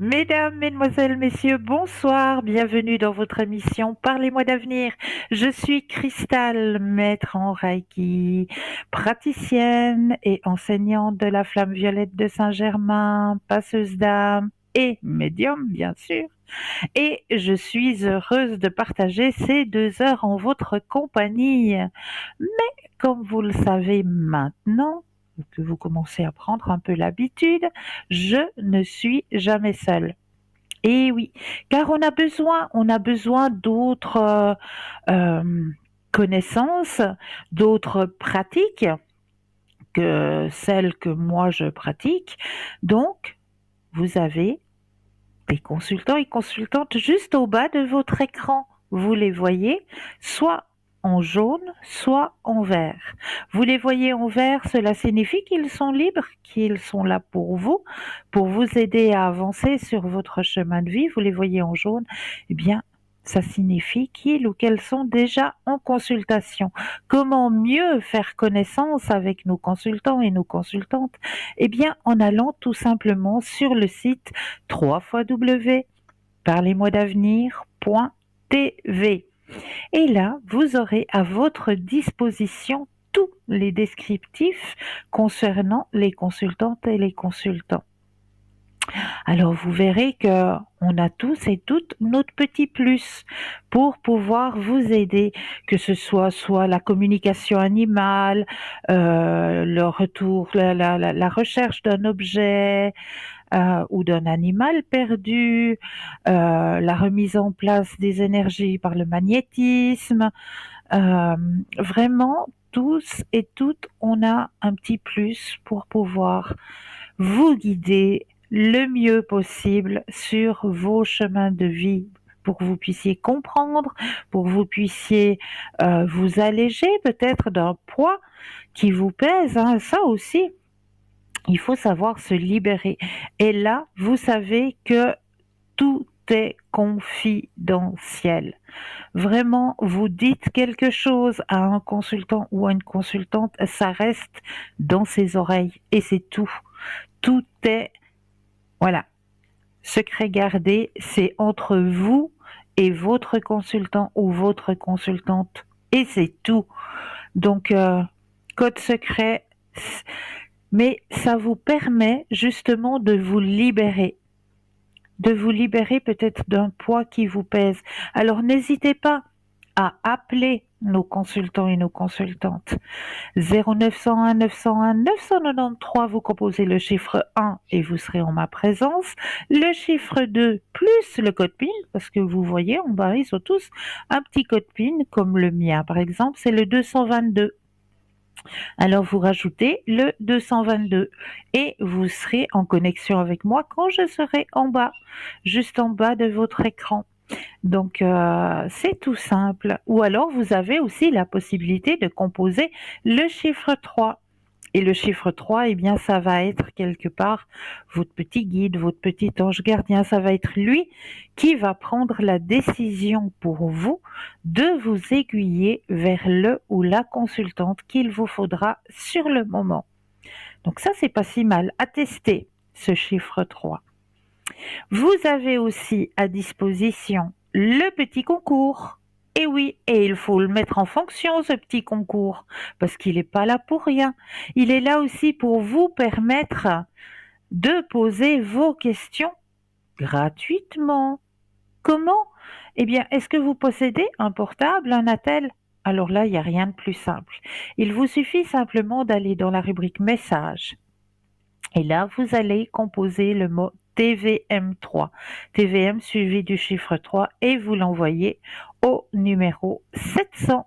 Mesdames, Mesdemoiselles, Messieurs, bonsoir, bienvenue dans votre émission Parlez-moi d'avenir. Je suis Cristal, maître en Reiki, praticienne et enseignante de la flamme violette de Saint-Germain, passeuse d'âme et médium, bien sûr. Et je suis heureuse de partager ces 2 heures en votre compagnie. Mais comme vous le savez maintenant, que vous commencez à prendre un peu l'habitude, je ne suis jamais seule. Et oui, car on a besoin d'autres connaissances, d'autres pratiques que celles que moi je pratique. Donc, vous avez des consultants et consultantes juste au bas de votre écran. Vous les voyez, soit en jaune, soit en vert. Vous les voyez en vert, cela signifie qu'ils sont libres, qu'ils sont là pour vous aider à avancer sur votre chemin de vie. Vous les voyez en jaune, eh bien, ça signifie qu'ils ou qu'elles sont déjà en consultation. Comment mieux faire connaissance avec nos consultants et nos consultantes? Eh bien, en allant tout simplement sur le site www.parlez-moi-d'avenir.tv. Et là, vous aurez à votre disposition tous les descriptifs concernant les consultantes et les consultants. Alors vous verrez que on a tous et toutes notre petit plus pour pouvoir vous aider, que ce soit la communication animale, le retour, la recherche d'un objet, ou d'un animal perdu, la remise en place des énergies par le magnétisme. Vraiment, tous et toutes, on a un petit plus pour pouvoir vous guider le mieux possible sur vos chemins de vie, pour que vous puissiez comprendre, pour que vous puissiez vous alléger peut-être d'un poids qui vous pèse, hein, ça aussi. Il faut savoir se libérer. Et là, vous savez que tout est confidentiel. Vraiment, vous dites quelque chose à un consultant ou à une consultante, ça reste dans ses oreilles et c'est tout. Tout est, voilà, secret gardé, c'est entre vous et votre consultant ou votre consultante et c'est tout. Donc, code secret, mais ça vous permet justement de vous libérer peut-être d'un poids qui vous pèse. Alors n'hésitez pas à appeler nos consultants et nos consultantes. 0901 901 993, vous composez le chiffre 1 et vous serez en ma présence. Le chiffre 2 plus le code PIN, parce que vous voyez en bas, ils ont tous un petit code PIN, comme le mien par exemple, c'est le 222. Alors vous rajoutez le 222 et vous serez en connexion avec moi quand je serai en bas, juste en bas de votre écran. Donc c'est tout simple. Ou alors vous avez aussi la possibilité de composer le chiffre 3. Et le chiffre 3, eh bien, ça va être quelque part votre petit guide, votre petit ange gardien. Ça va être lui qui va prendre la décision pour vous de vous aiguiller vers le ou la consultante qu'il vous faudra sur le moment. Donc ça, c'est pas si mal à tester, ce chiffre 3. Vous avez aussi à disposition le petit concours. Et oui, et il faut le mettre en fonction, ce petit concours, parce qu'il n'est pas là pour rien. Il est là aussi pour vous permettre de poser vos questions gratuitement. Comment? Eh bien, est-ce que vous possédez un portable, un attel? Alors là, il n'y a rien de plus simple. Il vous suffit simplement d'aller dans la rubrique messages. Et là, vous allez composer le mot TVM3. TVM suivi du chiffre 3 et vous l'envoyez au numéro 700.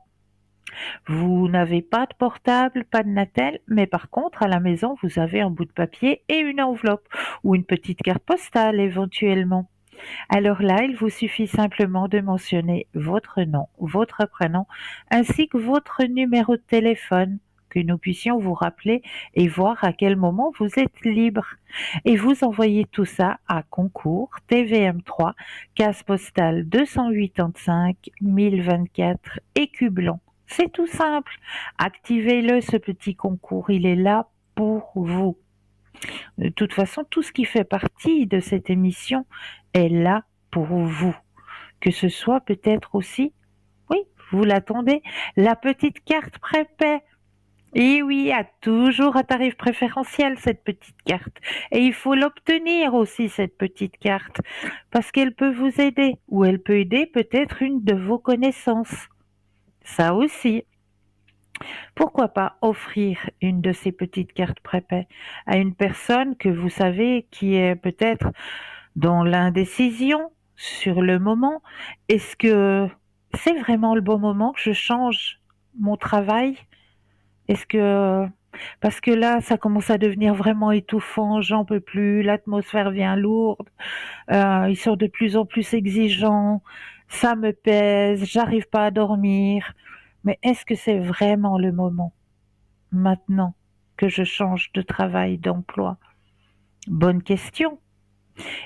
Vous n'avez pas de portable, pas de Natel, mais par contre, à la maison, vous avez un bout de papier et une enveloppe ou une petite carte postale éventuellement. Alors là, il vous suffit simplement de mentionner votre nom, votre prénom, ainsi que votre numéro de téléphone, que nous puissions vous rappeler et voir à quel moment vous êtes libre. Et vous envoyez tout ça à concours TVM3, case postale 285 1024 Écublon. C'est tout simple. Activez-le, ce petit concours, il est là pour vous. De toute façon, tout ce qui fait partie de cette émission est là pour vous. Que ce soit peut-être aussi, oui, vous l'attendez, la petite carte prépay. Et oui, a toujours un tarif préférentiel cette petite carte. Et il faut l'obtenir aussi cette petite carte parce qu'elle peut vous aider ou elle peut aider peut-être une de vos connaissances. Ça aussi. Pourquoi pas offrir une de ces petites cartes prépay à une personne que vous savez qui est peut-être dans l'indécision sur le moment? Est-ce que c'est vraiment le bon moment que je change mon travail? Est-ce que parce que là, ça commence à devenir vraiment étouffant, j'en peux plus, l'atmosphère vient lourde, ils sont de plus en plus exigeants, ça me pèse, j'arrive pas à dormir. Mais est-ce que c'est vraiment le moment, maintenant, que je change de travail, d'emploi? Bonne question.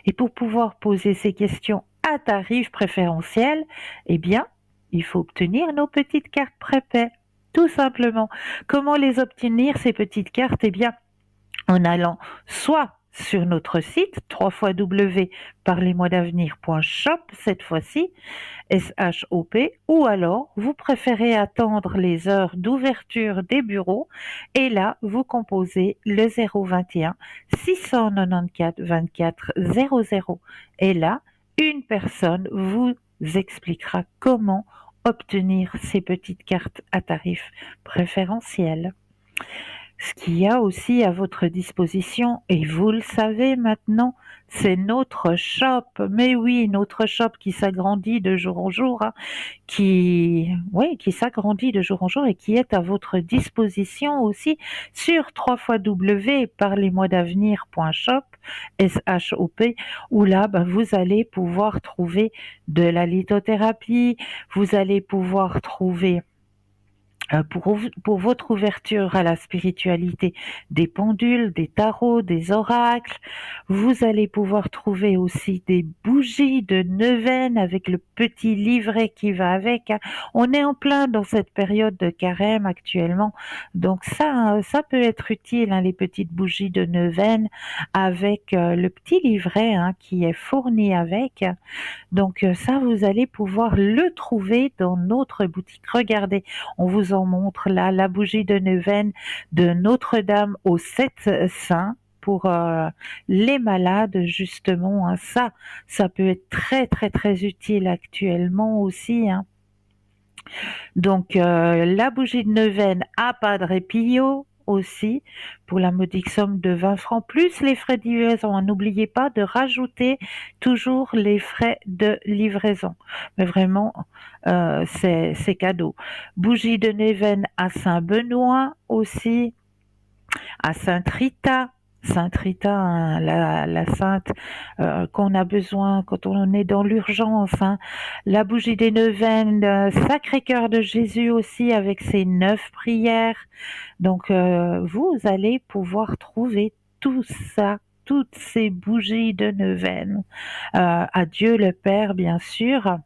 Et pour pouvoir poser ces questions à tarif préférentiel, eh bien, il faut obtenir nos petites cartes prépay. Tout simplement. Comment les obtenir, ces petites cartes? Eh bien, en allant soit sur notre site www.parlez-moi-d'avenir.shop cette fois-ci, S-H-O-P, ou alors vous préférez attendre les heures d'ouverture des bureaux et là vous composez le 021 694 24 00 et là une personne vous expliquera comment obtenir ces petites cartes à tarif préférentiel. Ce qu'il y a aussi à votre disposition, et vous le savez maintenant, c'est notre shop. Mais oui, notre shop qui s'agrandit de jour en jour, hein, qui s'agrandit de jour en jour et qui est à votre disposition aussi sur www.parlez-moi-d'avenir.shop, S-H-O-P, où là, vous allez pouvoir trouver de la lithothérapie, vous allez pouvoir trouver pour votre ouverture à la spiritualité, des pendules, des tarots, des oracles. Vous allez pouvoir trouver aussi des bougies de neuvaine avec le petit livret qui va avec, hein. On est en plein dans cette période de carême actuellement, donc ça peut être utile, hein, les petites bougies de neuvaine avec le petit livret, hein, qui est fourni avec. Donc ça, vous allez pouvoir le trouver dans notre boutique. Regardez, on vous en montre là la bougie de neuvaine de Notre-Dame aux 7 saints pour les malades justement, hein. Ça peut être très très très utile actuellement aussi, hein. Donc la bougie de neuvaine à Padre Pio aussi pour la modique somme de 20 francs plus les frais de livraison. N'oubliez pas de rajouter toujours les frais de livraison. Mais vraiment, c'est cadeau. Bougie de neuvaine à Saint-Benoît aussi, à Sainte-Rita. Sainte-Rita, hein, la sainte qu'on a besoin quand on est dans l'urgence, hein. La bougie des neuvaines, Sacré-Cœur de Jésus aussi avec ses 9 prières. Donc vous allez pouvoir trouver tout ça, toutes ces bougies de neuvaine. À Dieu le Père, bien sûr.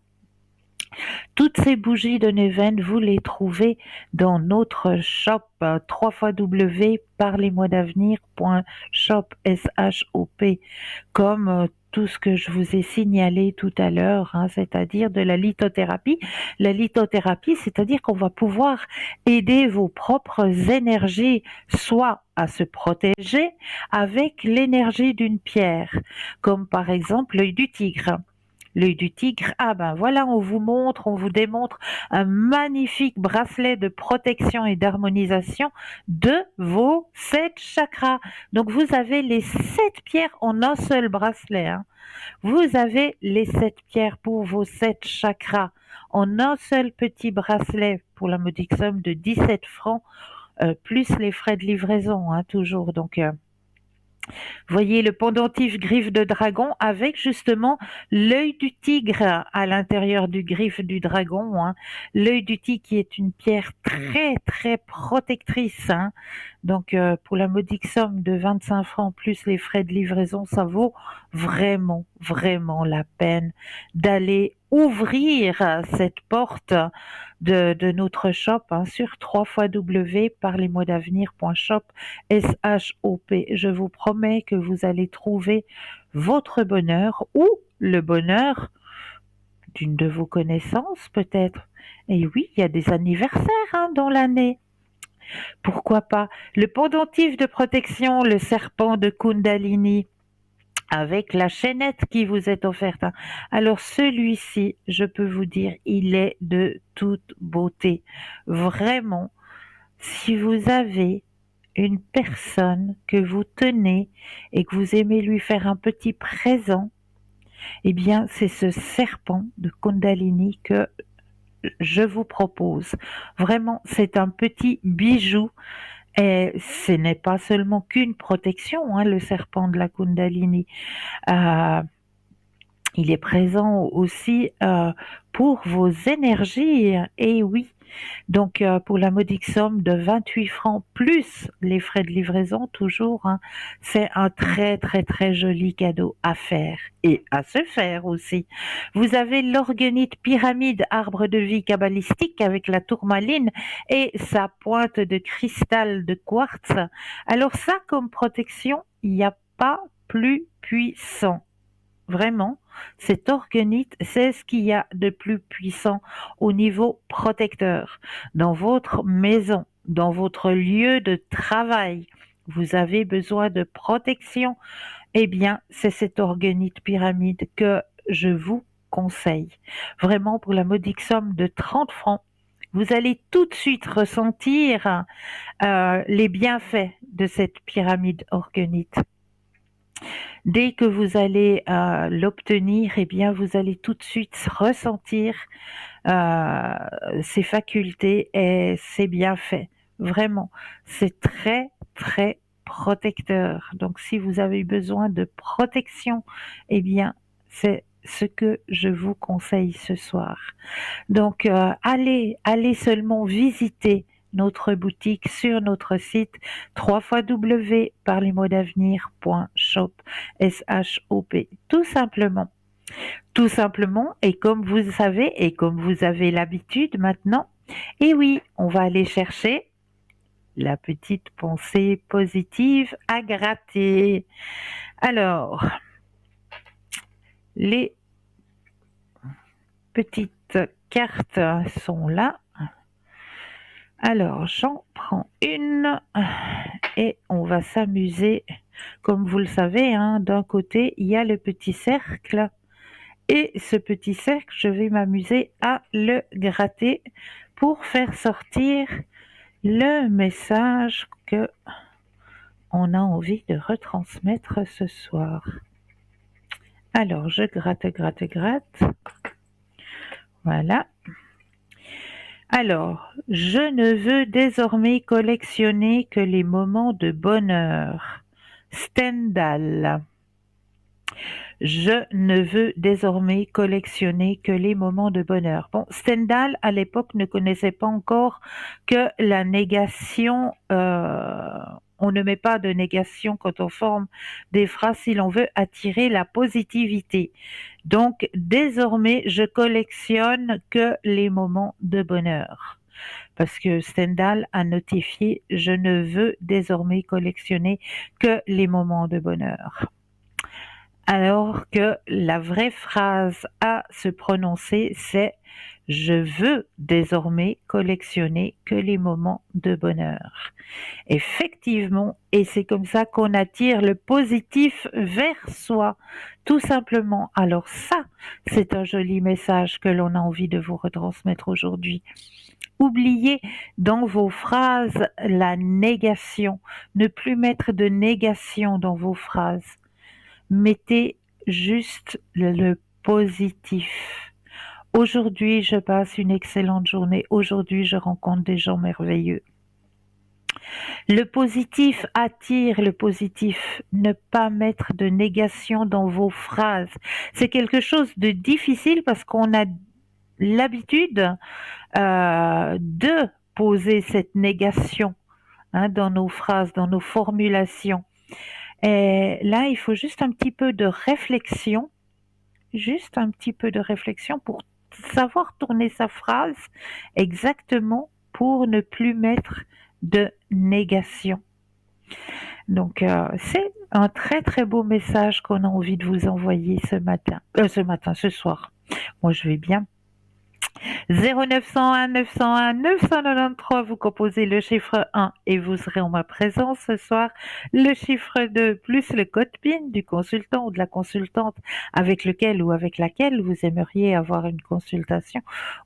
Toutes ces bougies de neuvaine, vous les trouvez dans notre shop www.parlez-moi-d'avenir.shop, S-H-O-P, comme tout ce que je vous ai signalé tout à l'heure, hein, c'est-à-dire de la lithothérapie. La lithothérapie, c'est-à-dire qu'on va pouvoir aider vos propres énergies, soit à se protéger avec l'énergie d'une pierre, comme par exemple l'œil du tigre. L'œil du tigre, ah ben voilà, on vous montre, on vous démontre un magnifique bracelet de protection et d'harmonisation de vos 7 chakras. Donc vous avez les 7 pierres en un seul bracelet, hein. Vous avez les 7 pierres pour vos 7 chakras en un seul petit bracelet pour la modique somme de 17 francs, plus les frais de livraison, hein, toujours. Donc voyez le pendentif griffe de dragon avec justement l'œil du tigre à l'intérieur du griffe du dragon, hein. L'œil du tigre qui est une pierre très très protectrice, hein. Donc pour la modique somme de 25 francs plus les frais de livraison, ça vaut vraiment vraiment la peine d'aller ouvrir cette porte de notre shop sur www.parlesmoisdavenir.shop, S-H-O-P. Je vous promets que vous allez trouver votre bonheur ou le bonheur d'une de vos connaissances peut-être. Et oui, il y a des anniversaires dans l'année. Pourquoi pas? Le pendentif de protection, le serpent de Kundalini, avec la chaînette qui vous est offerte. Alors celui-ci, je peux vous dire, il est de toute beauté. Vraiment, si vous avez une personne que vous tenez et que vous aimez lui faire un petit présent, eh bien, c'est ce serpent de Kundalini que je vous propose. Vraiment, c'est un petit bijou. Et ce n'est pas seulement qu'une protection, le serpent de la Kundalini. Euh, il est présent aussi pour vos énergies. Et oui, donc pour la modique somme de 28 francs plus les frais de livraison toujours, c'est un très très très joli cadeau à faire et à se faire aussi. Vous avez l'orgonite pyramide arbre de vie kabbalistique avec la tourmaline et sa pointe de cristal de quartz. Alors ça, comme protection, il n'y a pas plus puissant. Vraiment, cette orgonite, c'est ce qu'il y a de plus puissant au niveau protecteur. Dans votre maison, dans votre lieu de travail, vous avez besoin de protection, eh bien, c'est cette orgonite pyramide que je vous conseille. Vraiment, pour la modique somme de 30 francs, vous allez tout de suite ressentir les bienfaits de cette pyramide orgonite. Dès que vous allez l'obtenir, eh bien, vous allez tout de suite ressentir ses facultés et ses bienfaits. Vraiment, c'est très, très protecteur. Donc, si vous avez besoin de protection, eh bien, c'est ce que je vous conseille ce soir. Donc, allez seulement visiter notre boutique sur notre site www.parlesmoisdavenir.shop, S-H-O-P, tout simplement. Tout simplement, et comme vous savez, et comme vous avez l'habitude maintenant, et oui, on va aller chercher la petite pensée positive à gratter. Alors, les petites cartes sont là. Alors, j'en prends une et on va s'amuser. Comme vous le savez, d'un côté, il y a le petit cercle. Et ce petit cercle, je vais m'amuser à le gratter pour faire sortir le message que on a envie de retransmettre ce soir. Alors, je gratte. Voilà. Alors, je ne veux désormais collectionner que les moments de bonheur. Stendhal. Je ne veux désormais collectionner que les moments de bonheur. Bon, Stendhal, à l'époque, ne connaissait pas encore que la négation, on ne met pas de négation quand on forme des phrases si l'on veut attirer la positivité. Donc, désormais, je collectionne que les moments de bonheur. Parce que Stendhal a notifié, je ne veux désormais collectionner que les moments de bonheur. Alors que la vraie phrase à se prononcer, c'est « Je veux désormais collectionner que les moments de bonheur ». Effectivement, et c'est comme ça qu'on attire le positif vers soi, tout simplement. Alors ça, c'est un joli message que l'on a envie de vous retransmettre aujourd'hui. Oubliez dans vos phrases la négation, ne plus mettre de négation dans vos phrases. Mettez juste le positif. Aujourd'hui, je passe une excellente journée. Aujourd'hui, je rencontre des gens merveilleux. Le positif attire le positif. Ne pas mettre de négation dans vos phrases. C'est quelque chose de difficile parce qu'on a l'habitude de poser cette négation dans nos phrases, dans nos formulations. Et là, il faut juste un petit peu de réflexion, juste un petit peu de réflexion pour savoir tourner sa phrase exactement pour ne plus mettre de négation. Donc, c'est un très très beau message qu'on a envie de vous envoyer ce soir. Moi, je vais bien. 0901 901 993, vous composez le chiffre 1 et vous serez en ma présence ce soir. Le chiffre 2 plus le code PIN du consultant ou de la consultante avec lequel ou avec laquelle vous aimeriez avoir une consultation.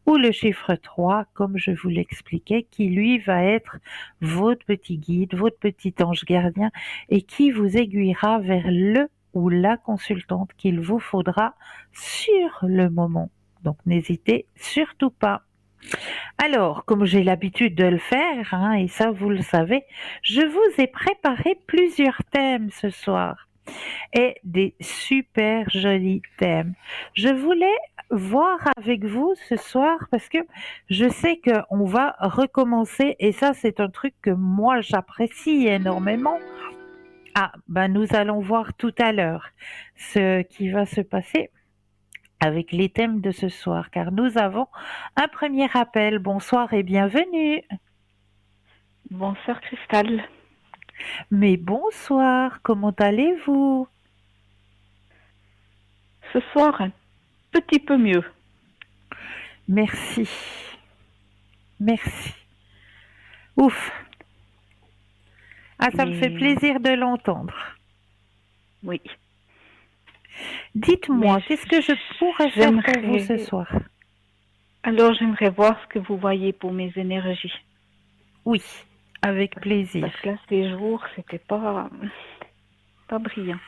Ou le chiffre 3, comme je vous l'expliquais, qui lui va être votre petit guide, votre petit ange gardien et qui vous aiguillera vers le ou la consultante qu'il vous faudra sur le moment. Donc n'hésitez surtout pas. Alors, comme j'ai l'habitude de le faire, hein, et ça vous le savez, je vous ai préparé plusieurs thèmes ce soir et des super jolis thèmes. Je voulais voir avec vous ce soir parce que je sais qu'on va recommencer et ça c'est un truc que moi j'apprécie énormément. Ah, ben nous allons voir tout à l'heure ce qui va se passer avec les thèmes de ce soir, car nous avons un premier appel. Bonsoir et bienvenue. Bonsoir Cristal. Mais bonsoir, comment allez-vous? Ce soir, un petit peu mieux. Merci. Merci. Ouf. Ah, ça me fait plaisir de l'entendre. Oui. Dites-moi, qu'est-ce que je pourrais faire pour vous ce soir? Alors, j'aimerais voir ce que vous voyez pour mes énergies. Oui, avec plaisir. Parce que là, ces jours, c'était pas brillant.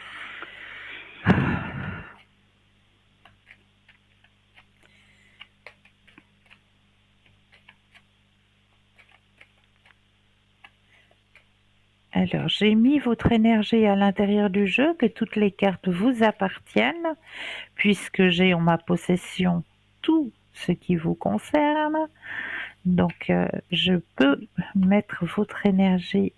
Alors, j'ai mis votre énergie à l'intérieur du jeu, que toutes les cartes vous appartiennent, puisque j'ai en ma possession tout ce qui vous concerne. Donc, je peux mettre votre énergie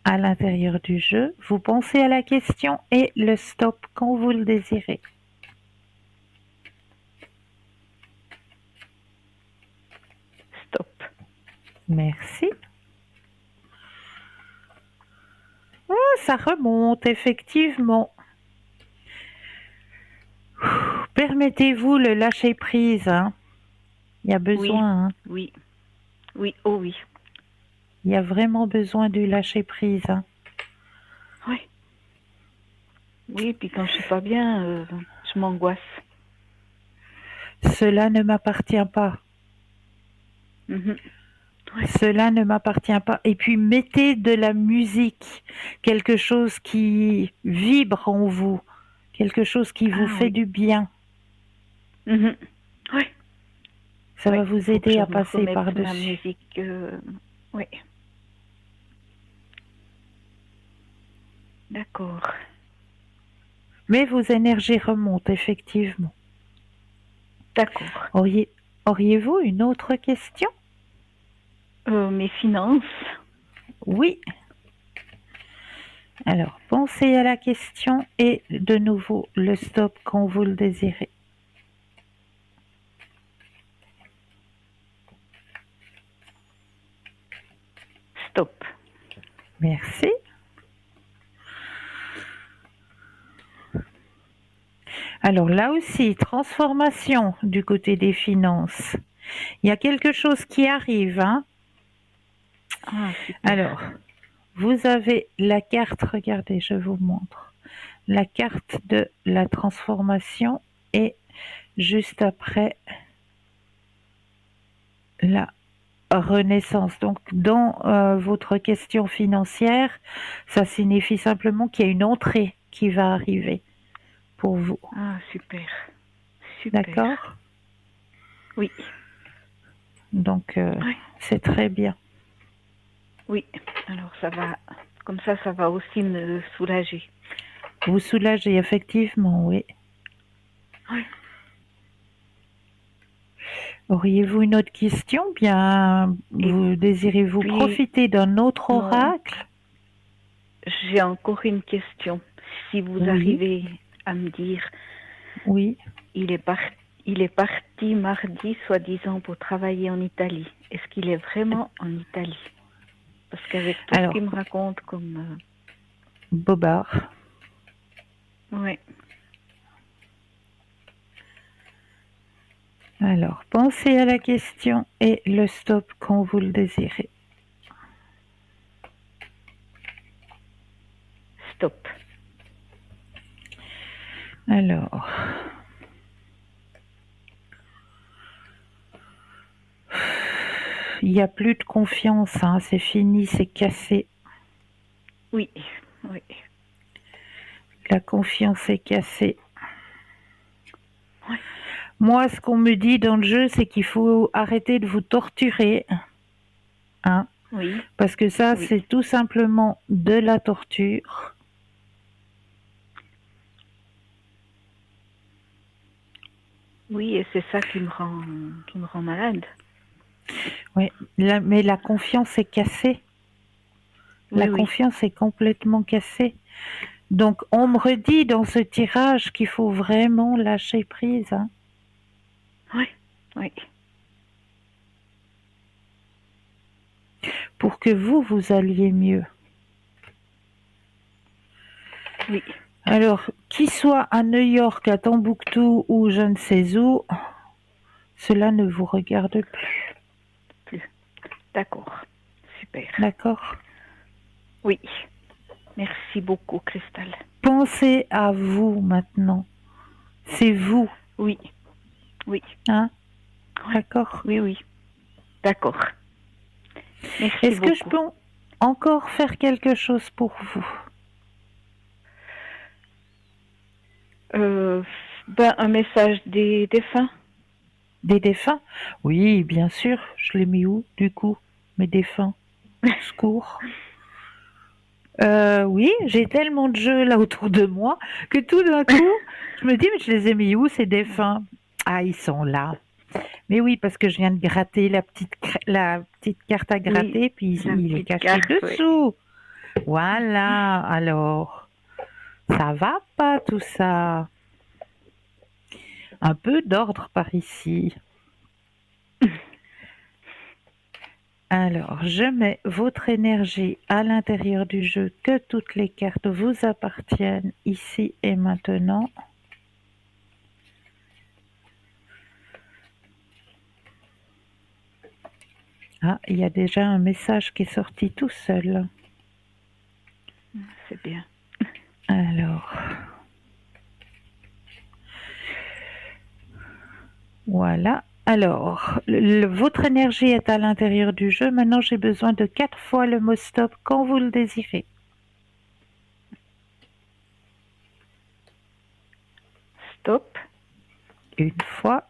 à l'intérieur du jeu. Vous pensez à la question et le stop quand vous le désirez. Stop. Merci. Oh, ça remonte, effectivement. Permettez-vous le lâcher prise. Hein. Il y a besoin. Oui. Hein. Oui. Oh oui. Il y a vraiment besoin du lâcher prise. Hein. Oui. Oui, puis quand je suis pas bien, je m'angoisse. Cela ne m'appartient pas. Mm-hmm. Ouais. Cela ne m'appartient pas. Et puis mettez de la musique, quelque chose qui vibre en vous, quelque chose qui vous fait du bien. Mm-hmm. Oui. Ça va vous aider à passer par-dessus. La musique, oui. D'accord. Mais vos énergies remontent, effectivement. D'accord. Auriez-vous une autre question? Mes finances. Oui. Alors, pensez à la question et de nouveau le stop quand vous le désirez. Stop. Merci. Alors là aussi, transformation du côté des finances. Il y a quelque chose qui arrive. Hein? Ah, super. Alors, vous avez la carte, regardez, je vous montre. La carte de la transformation et juste après la renaissance. Donc, dans votre question financière, ça signifie simplement qu'il y a une entrée qui va arriver pour vous. Ah, super. D'accord? Oui. Donc, oui. C'est très bien. Oui, alors ça va, comme ça va aussi me soulager. Vous soulager, effectivement, oui. Oui. Auriez-vous une autre question? Bien, désirez-vous profiter d'un autre oracle? J'ai encore une question. Si vous arrivez à me dire Oui. Il est, il est parti mardi, soi-disant, pour travailler en Italie. Est-ce qu'il est vraiment en Italie? Parce qu'avec tout ce qu'il me raconte comme... Bobard. Oui. Alors, pensez à la question et le stop quand vous le désirez. Stop. Alors... Il n'y a plus de confiance, hein, c'est fini, c'est cassé. Oui, oui. La confiance est cassée. Oui. Moi, ce qu'on me dit dans le jeu, c'est qu'il faut arrêter de vous torturer. Hein, oui. Parce que ça, oui. c'est tout simplement de la torture. Oui, et c'est ça qui me rend malade. Oui, mais la confiance est cassée. La confiance est complètement cassée. Donc, on me redit dans ce tirage qu'il faut vraiment lâcher prise. Hein. Oui, oui. Pour que vous alliez mieux. Oui. Alors, qu'il soit à New York, à Tombouctou ou je ne sais où, cela ne vous regarde plus. Plus. D'accord. Super. D'accord? Oui. Merci beaucoup, Cristal. Pensez à vous maintenant. C'est vous. Oui. Oui. Hein? Oui. D'accord? Oui, oui. D'accord. Merci Est-ce beaucoup. que je peux encore faire quelque chose pour vous? Un message des défunts. Des défunts? Oui, bien sûr. Je l'ai mis où, du coup? Mes défunts. Secours. Oui, j'ai tellement de jeux là autour de moi que tout d'un coup, je me dis, mais je les ai mis où ces défunts? Ah, ils sont là. Mais oui, parce que je viens de gratter la petite carte à gratter, Oui, puis il est caché dessous. Oui. Voilà, alors, ça va pas tout ça? Un peu d'ordre par ici. Alors, je mets votre énergie à l'intérieur du jeu, que toutes les cartes vous appartiennent ici et maintenant. Ah, il y a déjà un message qui est sorti tout seul. C'est bien. Alors, voilà. Alors, votre énergie est à l'intérieur du jeu. Maintenant, j'ai besoin de 4 fois le mot stop quand vous le désirez. Stop. Une fois.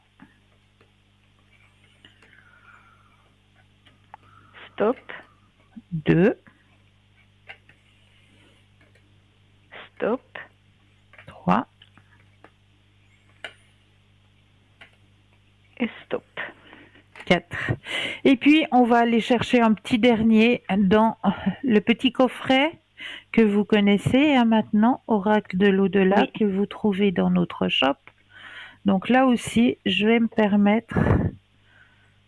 Stop. 2. Stop. 3. Et stop. 4. Et puis, on va aller chercher un petit dernier dans le petit coffret que vous connaissez hein, maintenant, Oracle de l'au-delà, que vous trouvez dans notre shop. Donc là aussi, je vais me permettre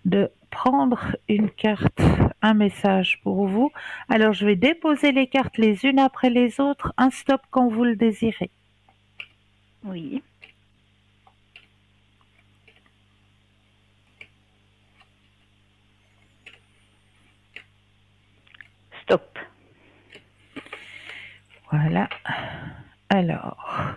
de prendre une carte, un message pour vous. Alors, je vais déposer les cartes les unes après les autres, un stop quand vous le désirez. Oui. Stop. Voilà. Alors,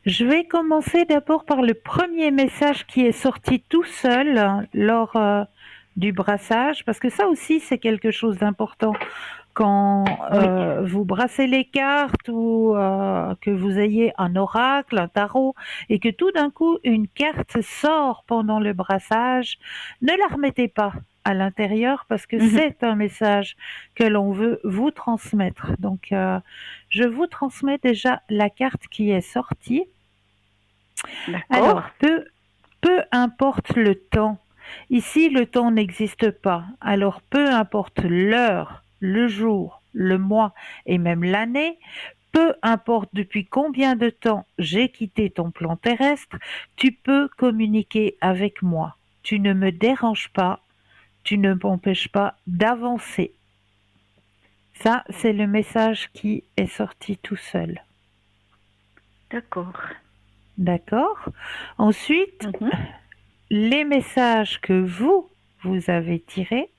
je vais commencer d'abord par le premier message qui est sorti tout seul lors du brassage, parce que ça aussi c'est quelque chose d'important. Quand vous brassez les cartes ou que vous ayez un oracle, un tarot, et que tout d'un coup une carte sort pendant le brassage, ne la remettez pas à l'intérieur parce que c'est un message que l'on veut vous transmettre. Donc, je vous transmets déjà la carte qui est sortie. Alors, peu importe le temps. Ici, le temps n'existe pas. Alors, peu importe l'heure, le jour, le mois et même l'année, peu importe depuis combien de temps j'ai quitté ton plan terrestre, tu peux communiquer avec moi. Tu ne me déranges pas, tu ne m'empêches pas d'avancer. Ça, c'est le message qui est sorti tout seul. D'accord. D'accord? Ensuite, Mhm. les messages que vous avez tirés.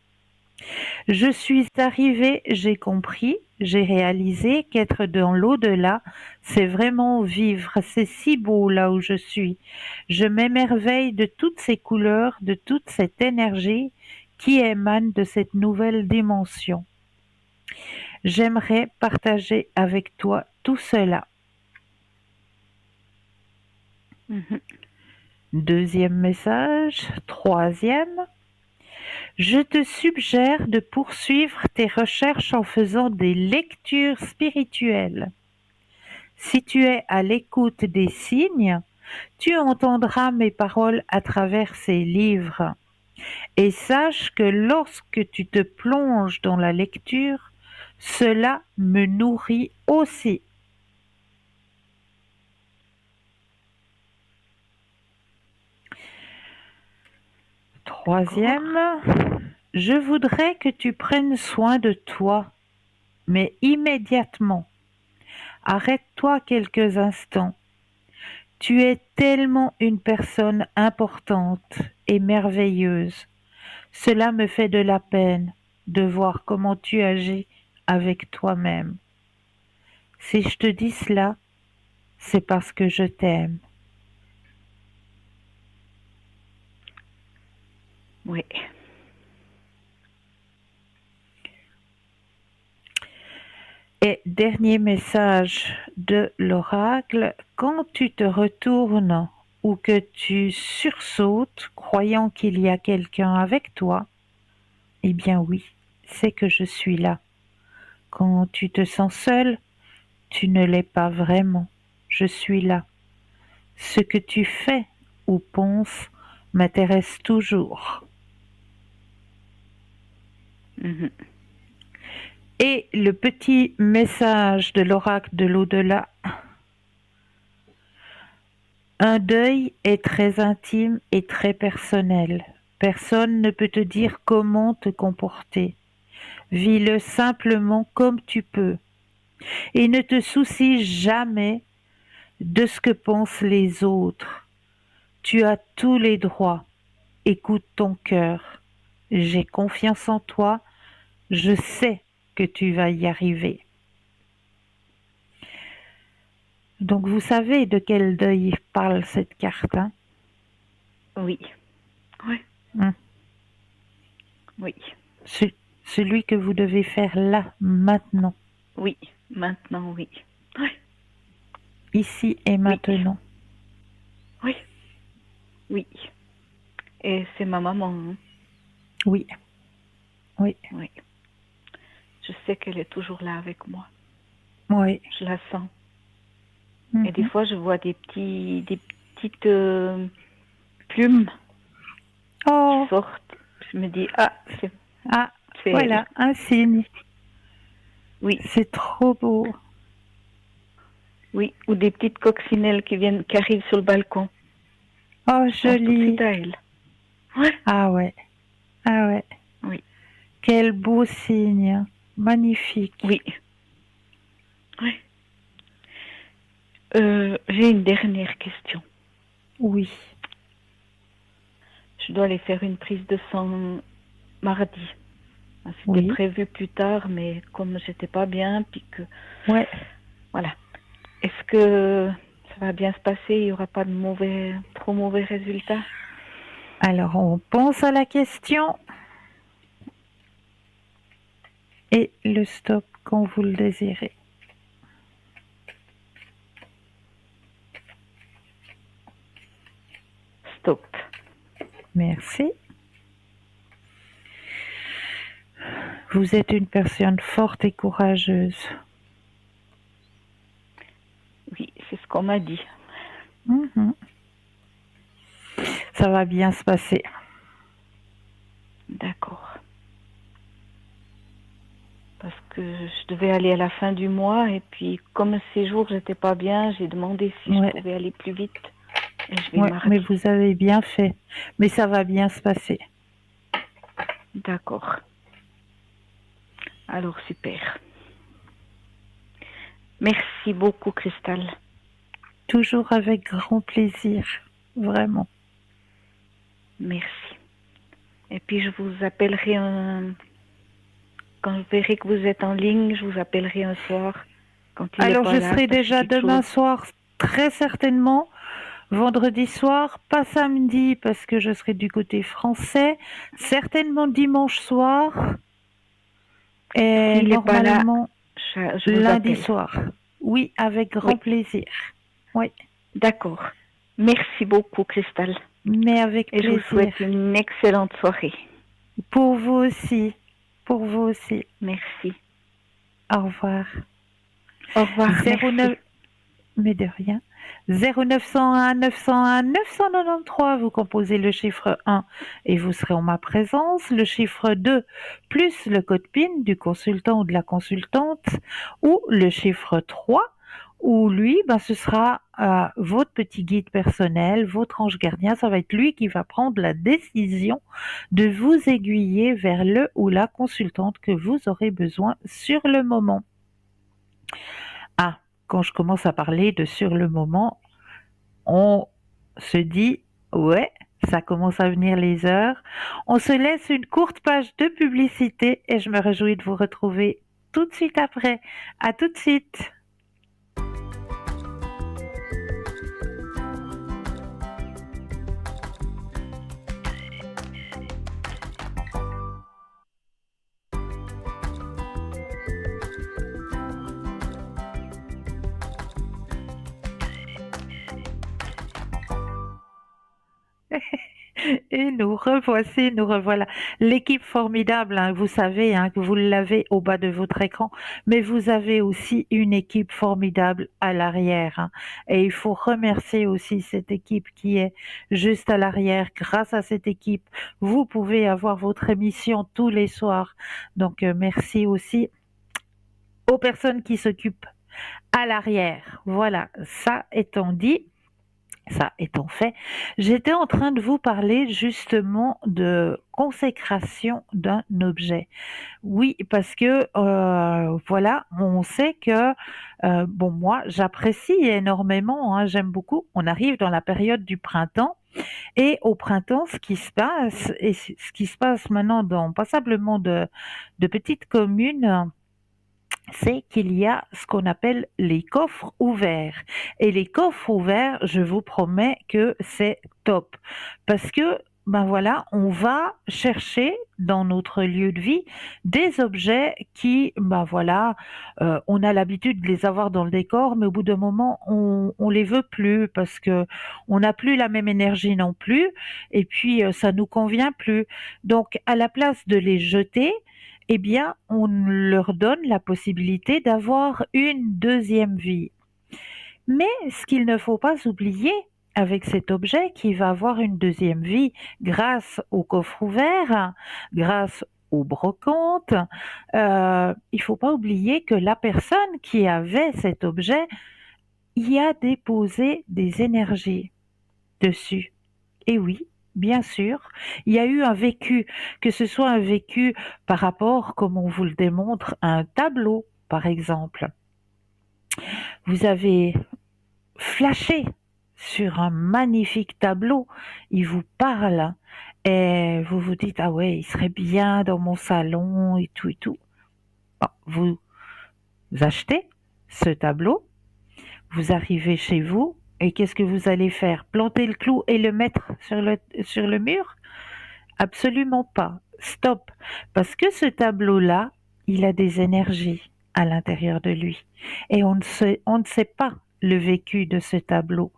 Je suis arrivée, j'ai compris, j'ai réalisé qu'être dans l'au-delà, c'est vraiment vivre. C'est si beau là où je suis. Je m'émerveille de toutes ces couleurs, de toute cette énergie qui émane de cette nouvelle dimension. J'aimerais partager avec toi tout cela. Mhm. Deuxième message, troisième. Je te suggère de poursuivre tes recherches en faisant des lectures spirituelles. Si tu es à l'écoute des signes, tu entendras mes paroles à travers ces livres. Et sache que lorsque tu te plonges dans la lecture, cela me nourrit aussi. D'accord. Troisième, je voudrais que tu prennes soin de toi, mais immédiatement. Arrête-toi quelques instants. Tu es tellement une personne importante et merveilleuse. Cela me fait de la peine de voir comment tu agis avec toi-même. Si je te dis cela, c'est parce que je t'aime. Oui. Et dernier message de l'oracle, quand tu te retournes ou que tu sursautes croyant qu'il y a quelqu'un avec toi, eh bien oui, c'est que je suis là. Quand tu te sens seul, tu ne l'es pas vraiment. Je suis là. Ce que tu fais ou penses m'intéresse toujours. Mhm. Et le petit message de l'oracle de l'au-delà, un deuil est très intime et très personnel. Personne ne peut te dire comment te comporter. Vis-le simplement comme tu peux. Et ne te soucie jamais de ce que pensent les autres. Tu as tous les droits. Écoute ton cœur. J'ai confiance en toi. Je sais que tu vas y arriver. Donc vous savez de quel deuil parle cette carte, hein? Oui. Oui. Hum. Oui. Ce- Celui que vous devez faire là, maintenant, Oui. Maintenant, oui. Oui. ici et Oui. maintenant. Oui. Oui. Et c'est ma maman. Hein. Oui, oui, Oui. Je sais qu'elle est toujours là avec moi. oui. Je la sens. Et des Mhm. fois, je vois des petites plumes qui Oh, sortent. Je me dis, ah, ah, c'est elle. voilà, un signe. Oui, C'est trop beau. oui. Ou des petites coccinelles qui arrivent sur le balcon. Oh, Je pense tout de suite joli. à elle. Ouais. Ah ouais, ah ouais. Oui, Quel beau signe. Magnifique. oui, oui. J'ai une dernière question. Oui, Je dois aller faire une prise de sang mardi. C'était oui, prévu plus tard, mais comme j'étais pas bien, puis que ouais. voilà. Est-ce que ça va bien se passer? Il n'y aura pas de trop mauvais résultats? Alors, on pense à la question et le stop quand vous le désirez. Stop. Merci. Vous êtes une personne forte et courageuse. Oui, c'est ce qu'on m'a dit. Mhm. Ça va bien se passer. D'accord. parce que je devais aller à la fin du mois et puis comme ces jours j'étais pas bien, j'ai demandé si je pouvais aller plus vite et je vais mardi. Mais vous avez bien fait. Mais ça va bien se passer. D'accord. Alors super. Merci beaucoup Cristal. Toujours avec grand plaisir, vraiment. Merci. Et puis je vous appellerai quand je verrai que vous êtes en ligne, je vous appellerai un soir. Quand il Alors est pas je là, serai déjà demain soir, très certainement. Vendredi soir, pas samedi parce que je serai du côté français. Certainement dimanche soir. Et normalement je lundi soir. Oui, avec grand plaisir. Oui. D'accord. Merci beaucoup, Cristal. Mais avec plaisir. Et je vous souhaite une excellente soirée. Pour vous aussi. Pour vous aussi. Merci. Au revoir. Au revoir. 09... Merci. Mais de rien. 0901 901 993, vous composez le chiffre 1 et vous serez en ma présence. Le chiffre 2 plus le code PIN du consultant ou de la consultante, ou le chiffre 3 où lui, ce sera votre petit guide personnel, votre ange gardien. Ça va être lui qui va prendre la décision de vous aiguiller vers le ou la consultante que vous aurez besoin sur le moment. Quand je commence à parler de sur le moment, on se dit, ouais, ça commence à venir les heures. On se laisse une courte page de publicité et je me réjouis de vous retrouver tout de suite après. À tout de suite. Et nous revoici, nous revoilà. L'équipe formidable, hein, vous savez que vous l'avez au bas de votre écran, mais vous avez aussi une équipe formidable à l'arrière. Et il faut remercier aussi cette équipe qui est juste à l'arrière. Grâce à cette équipe, vous pouvez avoir votre émission tous les soirs. Donc merci aussi aux personnes qui s'occupent à l'arrière. Voilà, ça étant dit. Ça étant fait, j'étais en train de vous parler justement de consécration d'un objet. Oui, parce que voilà, on sait que moi j'apprécie énormément, j'aime beaucoup. On arrive dans la période du printemps et au printemps, ce qui se passe et ce qui se passe maintenant dans passablement de petites communes, c'est qu'il y a ce qu'on appelle les coffres ouverts. Et les coffres ouverts, je vous promets que c'est top. Parce que, voilà, on va chercher dans notre lieu de vie des objets qui, on a l'habitude de les avoir dans le décor, mais au bout d'un moment, on les veut plus parce que on n'a plus la même énergie non plus, et puis ça nous convient plus. Donc, à la place de les jeter, eh bien, on leur donne la possibilité d'avoir une deuxième vie. Mais ce qu'il ne faut pas oublier avec cet objet qui va avoir une deuxième vie grâce au coffre ouvert, grâce au brocante, il ne faut pas oublier que la personne qui avait cet objet y a déposé des énergies dessus. Et oui, bien sûr, il y a eu un vécu, que ce soit un vécu par rapport, comme on vous le démontre, à un tableau, par exemple. Vous avez flashé sur un magnifique tableau, il vous parle et vous vous dites, ah ouais, il serait bien dans mon salon et tout et tout. Vous achetez ce tableau, vous arrivez chez vous, et qu'est-ce que vous allez faire? Planter le clou et le mettre sur le mur? Absolument pas. Stop. Parce que ce tableau-là, il a des énergies à l'intérieur de lui. Et on ne sait pas le vécu de ce tableau.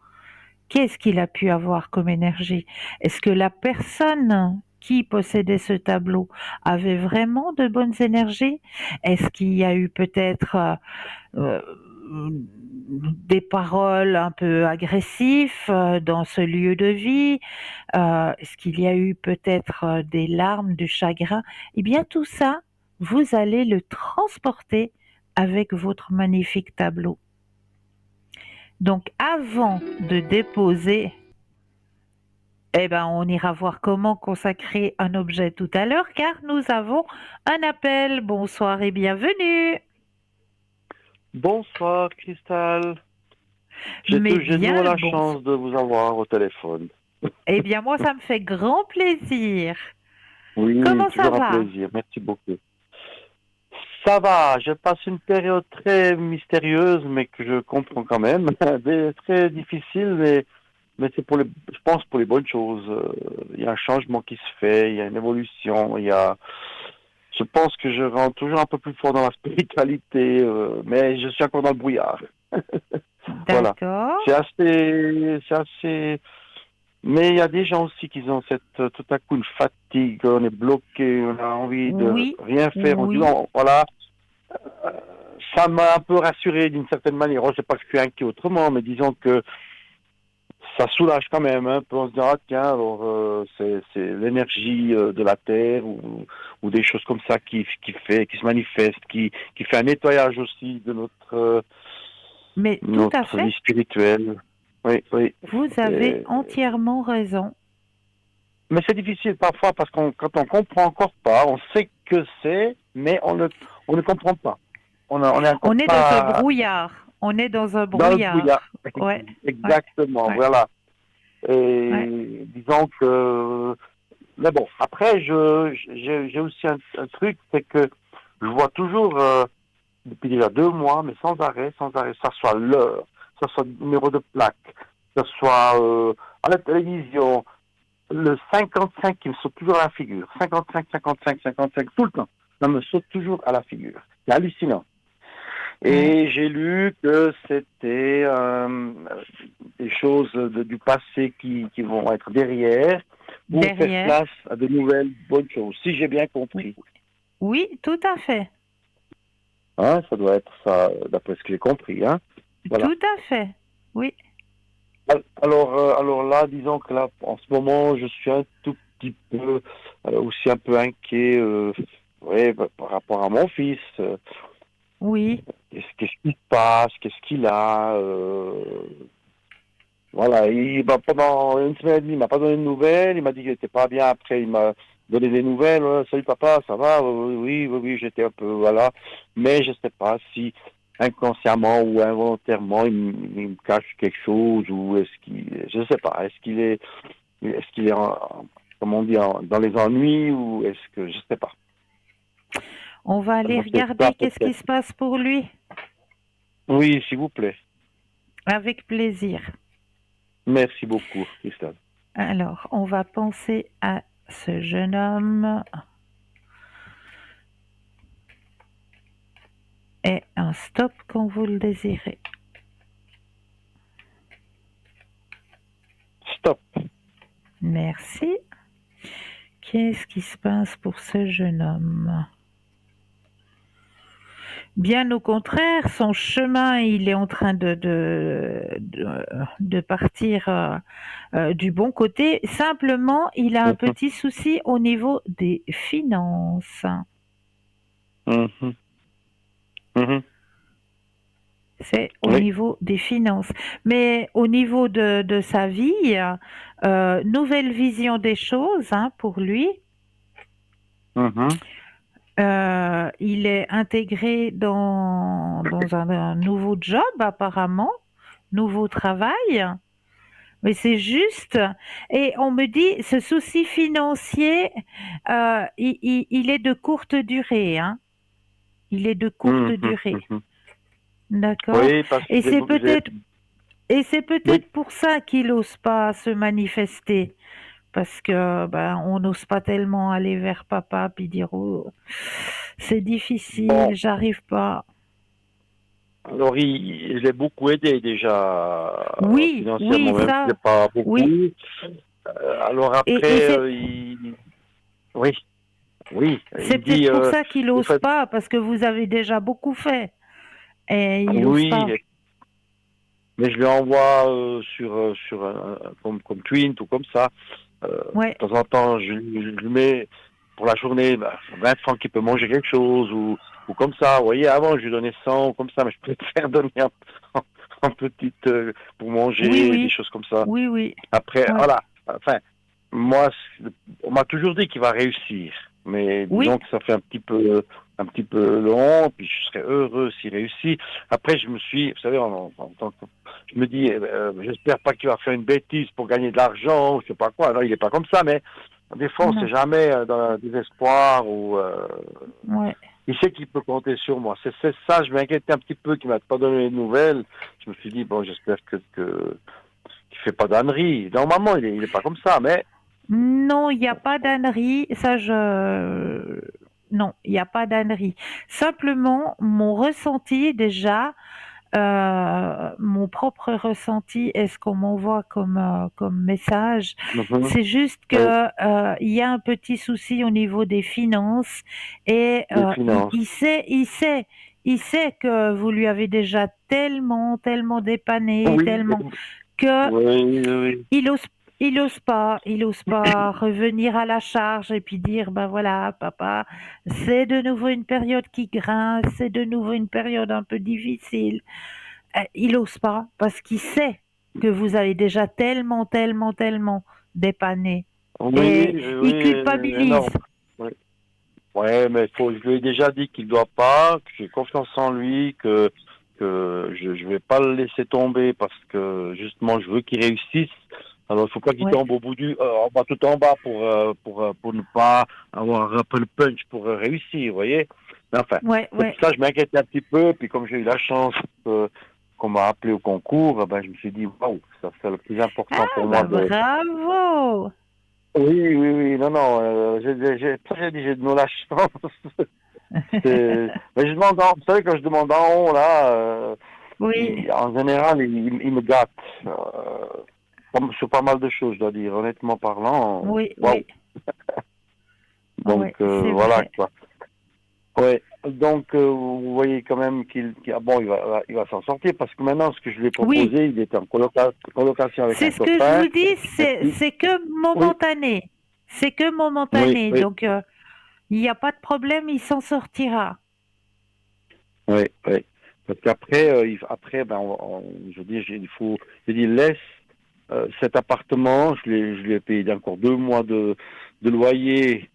Qu'est-ce qu'il a pu avoir comme énergie? Est-ce que la personne qui possédait ce tableau avait vraiment de bonnes énergies? Est-ce qu'il y a eu peut-être des paroles un peu agressives dans ce lieu de vie? Est-ce qu'il y a eu peut-être des larmes, du chagrin? Eh bien, tout ça, vous allez le transporter avec votre magnifique tableau. Donc avant de déposer, on ira voir comment consacrer un objet tout à l'heure car nous avons un appel. Bonsoir et bienvenue. Bonsoir, Cristal. J'ai Mais de nouveau bien le la bonsoir. chance de vous avoir au téléphone. Moi, ça me fait grand plaisir. Oui, Comment ça toujours un va? plaisir. Merci beaucoup. Ça va, je passe une période très mystérieuse, mais que je comprends quand même. Très difficile, mais c'est je pense pour les bonnes choses. Il y a un changement qui se fait, il y a une évolution, je pense que je rentre toujours un peu plus fort dans la spiritualité, mais je suis encore dans le brouillard. Voilà. D'accord. C'est assez. Mais il y a des gens aussi qui ont tout à coup une fatigue, on est bloqué, on a envie de Oui, rien faire. On dit oui. non, voilà. Euh, Ça m'a un peu rassuré d'une certaine manière. Je sais pas que je suis inquiet autrement, mais disons que ça soulage quand même. Un peu. On se dit ah tiens, alors c'est l'énergie de la terre ou des choses comme ça qui se manifeste, qui fait un nettoyage aussi de Mais tout à notre fait, vie spirituelle. Oui, oui. vous avez Et- entièrement raison. Mais c'est difficile parfois parce quand on comprend encore pas, on sait que c'est, mais on ne comprend pas. On est encore On est dans un pas brouillard. On est dans un dans le brouillard. brouillard. Ouais, ouais, Exactement, ouais, voilà. ouais. Et disons que, mais bon, après, j'ai aussi un truc, c'est que je vois toujours, depuis déjà 2 mois, mais sans arrêt, ça soit l'heure, ça soit le numéro de plaque, que ce soit à la télévision, le 55 qui me saute toujours à la figure. 55, 55, 55, tout le temps. Ça me saute toujours à la figure. C'est hallucinant. Ouais. Et j'ai lu que c'était des choses du passé qui vont être derrière pour faire Derrière. place à de nouvelles bonnes choses, si j'ai bien compris. Oui, tout à fait. Hein, ça doit être ça, d'après ce que j'ai compris. Hein. Voilà. Tout à fait. Oui, Alors là, disons que là, en ce moment, je suis un tout petit peu aussi un peu inquiet, ouais, par rapport à mon fils. oui. Qu'est-ce qui se passe? Qu'est-ce qu'il a? Voilà, pendant une semaine et demie, il m'a pas donné de nouvelles. Il m'a dit qu'il était pas bien. Après, il m'a donné des nouvelles. Salut papa, ça va? Oui, oui, oui, oui, j'étais un peu, voilà. Mais je sais pas si inconsciemment ou involontairement, il me cache quelque chose ou je sais pas. Est-ce qu'il est comme on dit, dans les ennuis ou est-ce que, je sais pas. On va aller Donc, c'est ça regarder qu'est-ce qui peut-être. se passe pour lui. Oui, s'il vous plaît. Avec plaisir. Merci beaucoup, Christelle. Alors, on va penser à ce jeune homme et un stop quand vous le désirez. Stop. Merci. Qu'est-ce qui se passe pour ce jeune homme? Bien au contraire, son chemin, il est en train de partir du bon côté. Simplement, il a un Mhm, petit souci au niveau des finances. mhm, mhm. C'est au Oui. niveau des finances. Mais au niveau de sa vie, nouvelle vision des choses pour lui. Mhm, Il est intégré dans un nouveau job apparemment, nouveau travail. Mais c'est juste, et on me dit, ce souci financier, il est de courte durée, hein. Il est de courte mhm, durée, mhm. d'accord? Oui, parce que Et c'est peut-être, et c'est oui. peut-être pour ça qu'il n'ose pas se manifester, parce que on n'ose pas tellement aller vers papa puis dire oh, c'est difficile, Bon, j'arrive pas. alors il est beaucoup aidé déjà Oui, financièrement, oui, même si ça, c'est pas oui. beaucoup. Alors Et après, oui, oui, c'est il dit, peut-être pour ça qu'il il n'ose fait, pas, parce que vous avez déjà beaucoup fait. Et il n'ose oui, pas. mais je lui envoie comme Twint ou comme ça. De Ouais, temps en temps, je lui mets. pour la journée, 20 francs qu'il peut manger quelque chose ou comme ça. Vous voyez, avant, je lui donnais 100 comme ça, mais je préfère donner en petite pour manger, des choses comme ça. Oui, oui. Après, voilà. Enfin, moi, on m'a toujours dit qu'il va réussir. Mais disons que ça fait un petit peu long, puis je serais heureux s'il réussit. Après, je me suis, vous savez, je me dis, j'espère pas qu'il va faire une bêtise pour gagner de l'argent, ou je sais pas quoi. Non, il est pas comme ça, mais des fois, on sait jamais dans le désespoir ou. Il sait qu'il peut compter sur moi. C'est ça, je m'inquiétais un petit peu qu'il m'a pas donné de nouvelles. Je me suis dit, bon, j'espère qu'il fait pas d'ânerie. Normalement, il est pas comme ça, mais. Non, il n'y a pas d'ânerie. Non, il n'y a pas d'ânerie. Simplement, mon ressenti déjà, mon propre ressenti, est-ce qu'on m'envoie comme message, c'est juste que il y a un petit souci au niveau des finances et il sait que vous lui avez déjà tellement dépanné, tellement que il ose pas revenir à la charge et puis dire, ben voilà, papa, c'est de nouveau une période qui grince, c'est de nouveau une période un peu difficile. Il ose pas parce qu'il sait que vous avez déjà tellement dépanné. Et il culpabilise. Ouais, mais je lui ai déjà dit qu'il doit pas, que j'ai confiance en lui, que je vais pas le laisser tomber parce que justement je veux qu'il réussisse. Alors, il faut pas qu'il tombe au bout tout en bas pour ne pas avoir un peu le punch pour réussir, vous voyez. Mais enfin, c'est pour ça que je m'inquiète un petit peu. Puis comme j'ai eu la chance qu'on m'a appelé au concours, je me suis dit, waouh, ça c'est le plus important pour moi. Bravo! Oui, non, j'ai de nous la chance. Mais je demande vous savez, quand je demande en haut, là, en général, il me gâte. Sur pas mal de choses, je dois dire, honnêtement parlant. Oui. Donc, voilà, vrai. Quoi. Ouais. Donc, vous voyez quand même qu'il va s'en sortir, parce que maintenant, ce que je lui ai proposé, il était en colocation avec un copain. C'est ce que je vous dis, c'est que momentané. C'est que momentané. Donc, il n'y a pas de problème, il s'en sortira. Oui. Parce qu'après, je dis, laisse cet appartement, je lui ai payé encore 2 mois de loyer.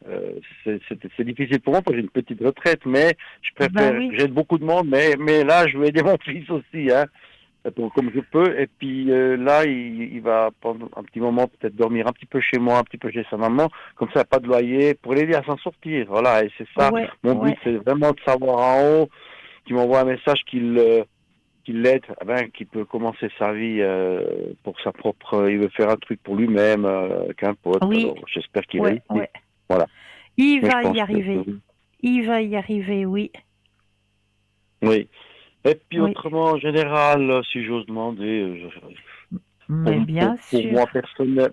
C'est difficile pour moi parce que j'ai une petite retraite, mais je préfère. J'aide beaucoup de monde, mais là, je veux aider mon fils aussi, hein, comme je peux. Et puis là, il va pendant un petit moment peut-être dormir un petit peu chez moi, un petit peu chez sa maman, comme ça, pas de loyer, pour l'aider à s'en sortir. Voilà, et c'est ça. Mon but, c'est vraiment de savoir en haut, qu'il m'envoie un message qu'il l'aide, qu'il peut commencer sa vie pour sa propre. Il veut faire un truc pour lui-même, qu'un pote. Alors, j'espère qu'il réussit. Voilà. Il va y arriver. Il va y arriver, oui. Oui. Et puis autrement, en général, si j'ose demander, pour moi personnel,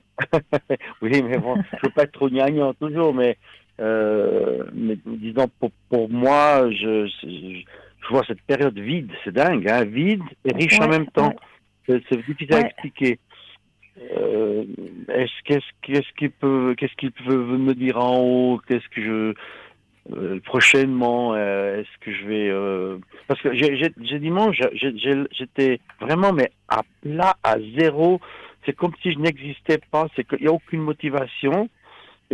oui, mais bon, je veux pas être trop gnangnan toujours, mais disons pour moi, je vois cette période vide, c'est dingue, hein, vide et riche en même temps. C'est difficile à expliquer. Qu'est-ce qu'il peut me dire en haut? Qu'est-ce que prochainement, est-ce que je vais parce que j'ai dimanche, j'étais vraiment mais à plat, à zéro. C'est comme si je n'existais pas. C'est qu'il n'y a aucune motivation.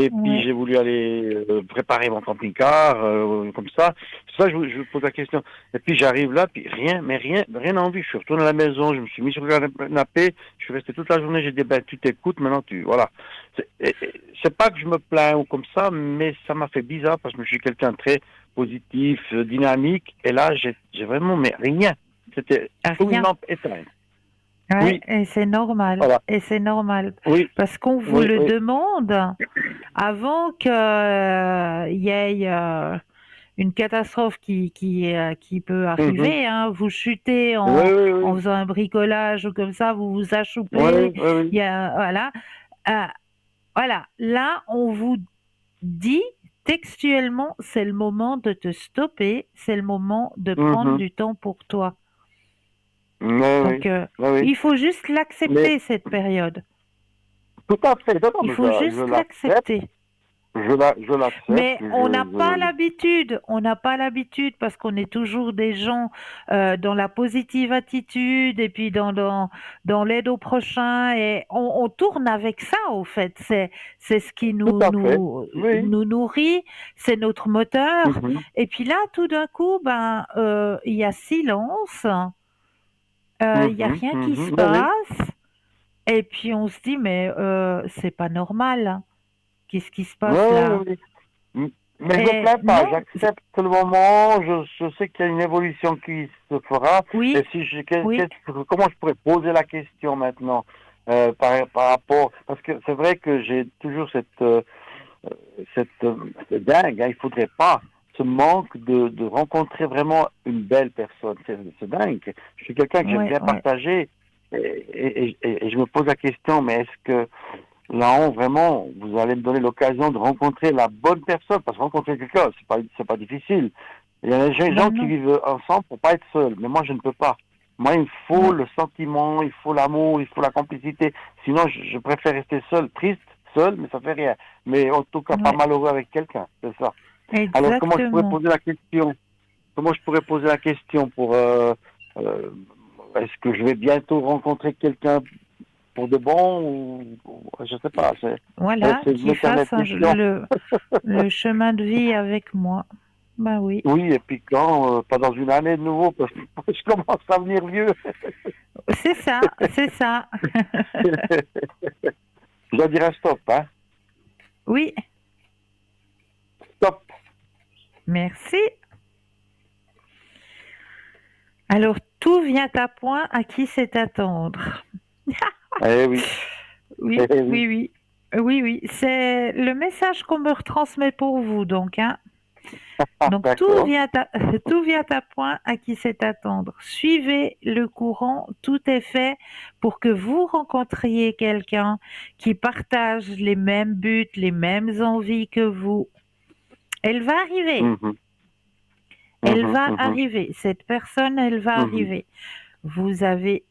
Et puis j'ai voulu aller préparer mon camping-car, comme ça. C'est ça que je vous pose la question. Et puis j'arrive là, puis rien envie. Je suis retourné à la maison, je me suis mis sur le canapé, je suis resté toute la journée, j'ai dit, tu t'écoutes, maintenant voilà. C'est pas que je me plains ou comme ça, mais ça m'a fait bizarre parce que je suis quelqu'un de très positif, dynamique, et là j'ai vraiment, mais rien. C'était comme une lampe éteinte. Oui, et c'est normal. Voilà. Et c'est normal. Oui. Parce qu'on vous le demande avant qu'il y ait une catastrophe qui peut arriver. Hein. Vous chutez en faisant un bricolage ou comme ça, vous vous achoupez. Il y a, voilà. Là, on vous dit textuellement, c'est le moment de te stopper, c'est le moment de prendre du temps pour toi. Donc, il faut juste l'accepter, cette période. Tout à fait. Il faut juste l'accepter. je l'accepte. Mais on n'a pas l'habitude parce qu'on est toujours des gens dans la positive attitude et puis dans l'aide au prochain et on tourne avec ça au fait. C'est ce qui Tout à fait. Oui. nous nourrit, c'est notre moteur. Mhm. Et puis là, tout d'un coup, ben il y a silence, il y a Mhm. rien qui se Mhm. Oui, oui. passe et puis on se dit mais c'est pas normal, hein. Qu'est-ce qui se Oui, passe oui, là? oui. Mais je me Et plains pas, non, j'accepte le moment, je sais qu'il y a une évolution qui se fera. Et oui, si oui. comment je pourrais poser la question maintenant par rapport, parce que c'est vrai que j'ai toujours c'est dingue, hein, il faudrait pas ce manque de rencontrer vraiment une belle personne, c'est dingue. Je suis quelqu'un que j'aime Ouais, bien ouais. partager et je me pose la question, mais est-ce que là, vraiment, vous allez me donner l'occasion de rencontrer la bonne personne, parce que rencontrer quelqu'un, c'est pas difficile. Il y a des gens Ben qui non, vivent ensemble pour pas être seuls, mais moi, je ne peux pas. Moi, il me faut ouais, le sentiment, il faut l'amour, il faut la complicité. Sinon, je préfère rester seul, triste, seul, mais ça fait rien. Mais en tout cas, pas ouais, malheureux avec quelqu'un, c'est ça. Alors, comment je pourrais exactement. poser la question? Comment je pourrais poser la question pour euh, est-ce que je vais bientôt rencontrer quelqu'un pour de bon ou je sais pas, Voilà, c'est une qu'il éternelle fasse question. le chemin de vie avec moi. Ben oui, Oui, et puis quand, pas dans une année de nouveau, parce que je commence à venir vieux. c'est ça, c'est ça. Je dois dire un stop, hein. Oui, Stop. merci. Alors, tout vient à point à qui sait attendre. Eh oui, Oui, eh oui. oui, oui. Oui, oui, c'est le message qu'on me retransmet pour vous, donc, hein. Ah, Donc d'accord. tout vient à point à qui sait attendre. Suivez le courant, tout est fait pour que vous rencontriez quelqu'un qui partage les mêmes buts, les mêmes envies que vous. Elle va arriver, Mhm, elle mhm, va mhm, arriver, cette personne, elle va mhm. arriver. Vous avez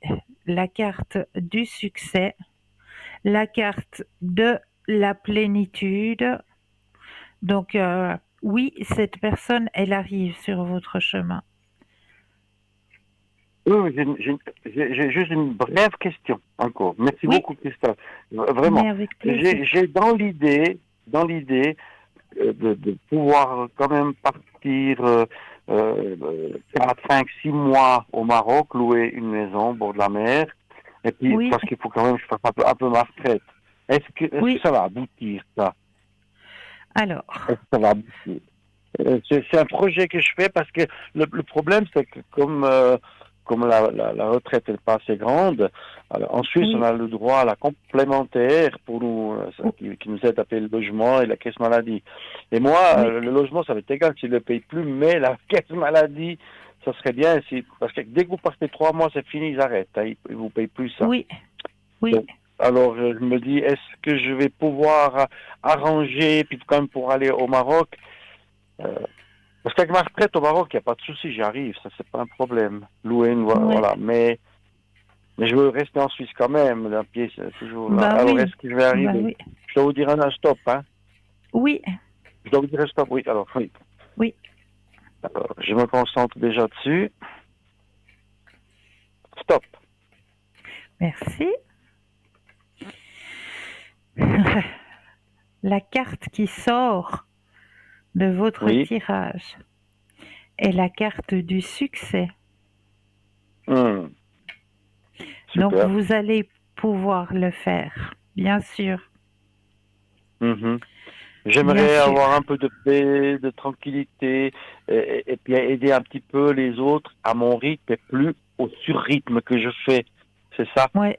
la carte du succès, la carte de la plénitude. Donc oui, cette personne, elle arrive sur votre chemin. Oui, oui, j'ai juste une brève question encore. Merci Oui, beaucoup, Christophe. mais Vraiment, avec plaisir. j'ai dans l'idée de pouvoir quand même partir 4, 5, 6 mois au Maroc, louer une maison au bord de la mer, et puis Oui, parce qu'il faut quand même que je fasse un peu ma retraite. Est-ce que oui. ça va aboutir, ça? Alors, Est-ce que ça va aboutir? C'est un projet que je fais parce que le problème, c'est que comme la retraite n'est pas assez grande, alors, en Suisse, on oui, a le droit à la complémentaire pour nous, qui nous aide à payer le logement et la caisse maladie. Et moi, oui, le logement, ça va être égal s'il ne le paye plus, mais la caisse maladie, ça serait bien si, parce que dès que vous partez 3 mois, c'est fini, ils arrêtent, hein, ils ne vous payent plus ça. oui, oui, Donc, alors, je me dis, est-ce que je vais pouvoir arranger, puis quand même pour aller au Maroc, euh, parce qu'avec ma retraite au Maroc, il n'y a pas de souci, j'y arrive, ça c'est pas un problème. Louer une oui. voilà. Mais je veux rester en Suisse quand même, d'un pied c'est toujours là. Bah Alors oui, est-ce que je vais bah arriver? oui, Je dois vous dire un stop, hein? oui, Je dois vous dire un stop, oui. Alors oui. oui. Alors, je me concentre déjà dessus. Stop. Merci. La carte qui sort de votre Oui. tirage est la carte du succès. Hmm. Donc Super. vous allez pouvoir le faire, bien sûr, Mhm. bien J'aimerais sûr. avoir un peu de paix, de tranquillité, et puis aider un petit peu les autres à mon rythme et plus au surrythme que je fais. C'est ça. Ouais,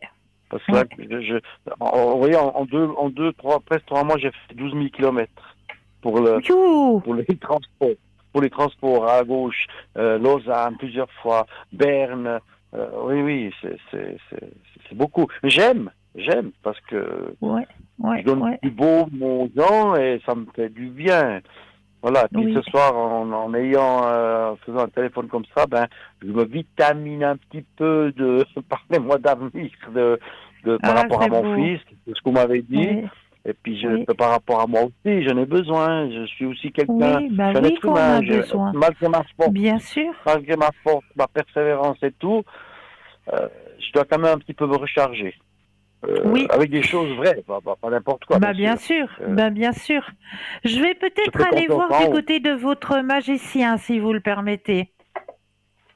Parce que là, ouais. vous voyez, en deux, trois, presque 3 mois, j'ai fait 12 000 kilomètres You, pour les transports. Pour les transports à gauche, Lausanne plusieurs fois, Berne. Oui, oui, c'est beaucoup. Mais j'aime, parce que ouais, je ouais, donne ouais. du beau aux gens et ça me fait du bien. Voilà, et puis ce Oui, soir, en faisant un téléphone comme ça, ben, je me vitamine un petit peu parlez-moi d'avenir, par ah, rapport à c'est mon beau. fils, de ce que vous m'avez dit. Oui, Et puis, Oui. par rapport à moi aussi, j'en ai besoin. Je suis aussi quelqu'un, Oui, je bah suis un oui être qu'on a humain. besoin. Bien sûr. Malgré ma force, ma persévérance et tout, je dois quand même un petit peu me recharger. Oui, Avec des choses vraies, pas n'importe quoi, bien bah bien sûr. sûr, Euh, bah bien sûr. Je vais je peut-être fais aller confiance voir du en eux. côté de votre magicien, si vous le permettez.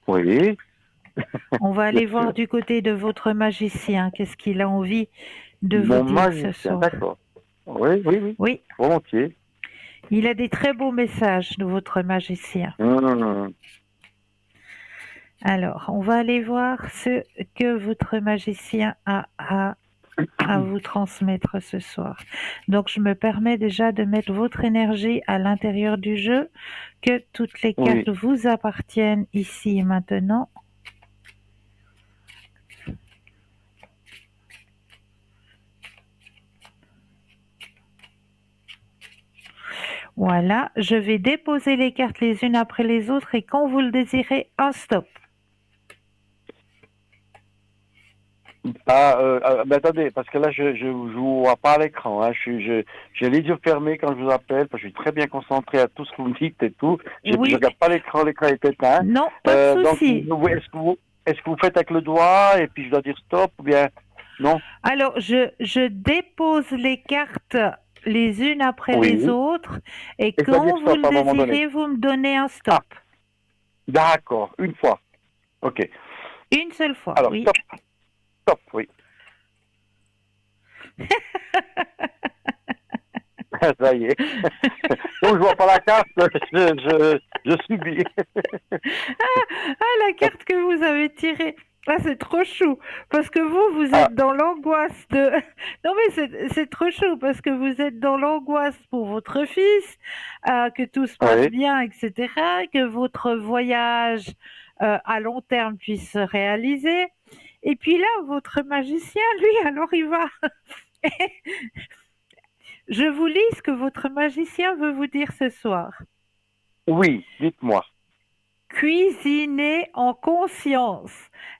Oui, On va bien aller voir sûr. du côté de votre magicien. Qu'est-ce qu'il a envie de vous Mon dire ce magicien, soir? d'accord. Oui, oui, oui, Oui, volontiers. il a des très beaux messages de votre magicien. Hum, Alors, on va aller voir ce que votre magicien a à vous transmettre ce soir. Donc, je me permets déjà de mettre votre énergie à l'intérieur du jeu, que toutes les oui. cartes vous appartiennent ici et maintenant. Voilà, je vais déposer les cartes les unes après les autres et quand vous le désirez, un stop. Mais attendez, parce que là, je vous vois pas à l'écran. Hein. J'ai les yeux fermés quand je vous appelle, parce que je suis très bien concentré à tout ce que vous me dites et tout. Je Oui, regarde pas l'écran est éteint. non, pas de Donc, souci. est-ce que vous faites avec le doigt et puis je dois dire stop ou bien non? Alors, je dépose les cartes les unes après les Oui. autres et Et je dois dire quand vous stop le à un moment donné. désirez, vous me donnez un Ah, stop. d'accord, une fois. Ok. Une seule fois, Alors, oui. stop, stop, oui. Ça y est. Donc, je vois pas la carte, je subis. Ah, la carte que vous avez tirée. Ah, c'est trop chou. Parce que vous Ah, êtes dans l'angoisse de... Non, mais c'est trop chou parce que vous êtes dans l'angoisse pour votre fils, que tout se passe oui. bien, etc., que votre voyage à long terme puisse se réaliser. Et puis là, votre magicien, lui, alors il va... Je vous lis ce que votre magicien veut vous dire ce soir. Oui, dites-moi. Cuisiner en conscience.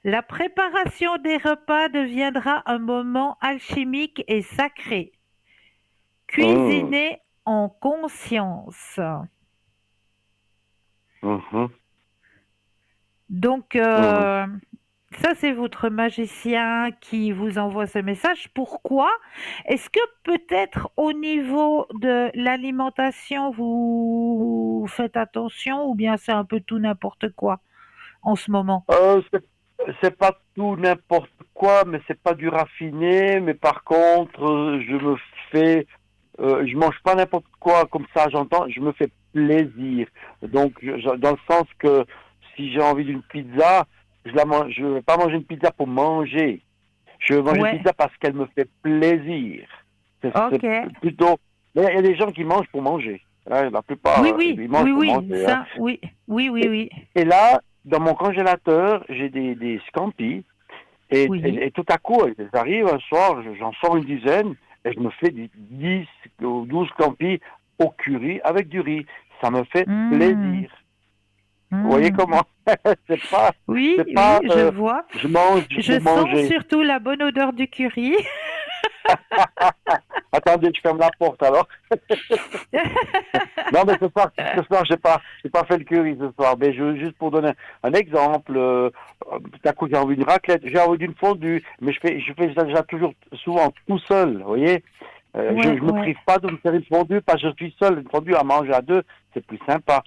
La préparation des repas deviendra un moment alchimique et sacré. Hum, Cuisiner en conscience. mhm, Donc, mhm. ça, c'est votre magicien qui vous envoie ce message. Pourquoi? Est-ce que peut-être au niveau de l'alimentation, vous faites attention ou bien c'est un peu tout n'importe quoi en ce moment? C'est pas tout n'importe quoi, mais c'est pas du raffiné. Mais par contre, je mange pas n'importe quoi comme ça. J'entends, je me fais plaisir. Donc, dans le sens que si j'ai envie d'une pizza, je vais pas manger une pizza pour manger. Je vais manger une Ouais, pizza parce qu'elle me fait plaisir. C'est ok. plutôt. Mais il y a des gens qui mangent pour manger. Hein, la plupart, Oui, oui, ils oui, mangent pour oui, manger. Hein. ça, oui, oui, oui, Et, oui, et là, dans mon congélateur, j'ai des scampi. oui. Et tout à coup, ils arrivent un soir, j'en sors une dizaine, et je me fais 10 ou 12 scampi au curry avec du riz. Ça me fait Hmm, plaisir. Vous voyez hmm. comment? c'est pas, Oui, c'est oui, pas, je vois. je mange Je pour sens manger. surtout la bonne odeur du curry. Attendez, je ferme la porte alors. Non, mais ce soir, j'ai pas fait le curry ce soir. Mais juste pour donner un exemple, tout à coup, j'ai envie d'une raclette, j'ai envie d'une fondue, mais je fais ça déjà toujours, souvent tout seul, vous voyez. Ouais, Je me ouais, prive pas de me faire une fondue parce que je suis seul. Une fondue à manger à deux, c'est plus sympa.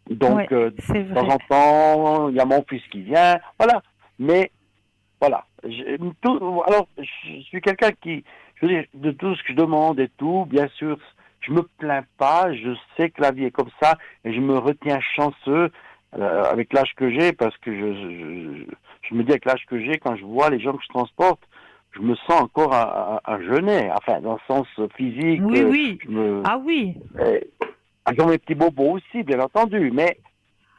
ouais, Donc, c'est de temps vrai. en temps, il y a mon fils qui vient, voilà. Mais voilà. Alors, je suis quelqu'un qui, je veux dire, de tout ce que je demande et tout, bien sûr, je me plains pas, je sais que la vie est comme ça, et je me retiens chanceux avec l'âge que j'ai, parce que je me dis avec l'âge que j'ai, quand je vois les gens que je transporte, je me sens encore un jeunet, enfin, dans le sens physique, Oui, oui. je me, Ah oui. euh, avec mes petits bobos aussi, bien entendu, mais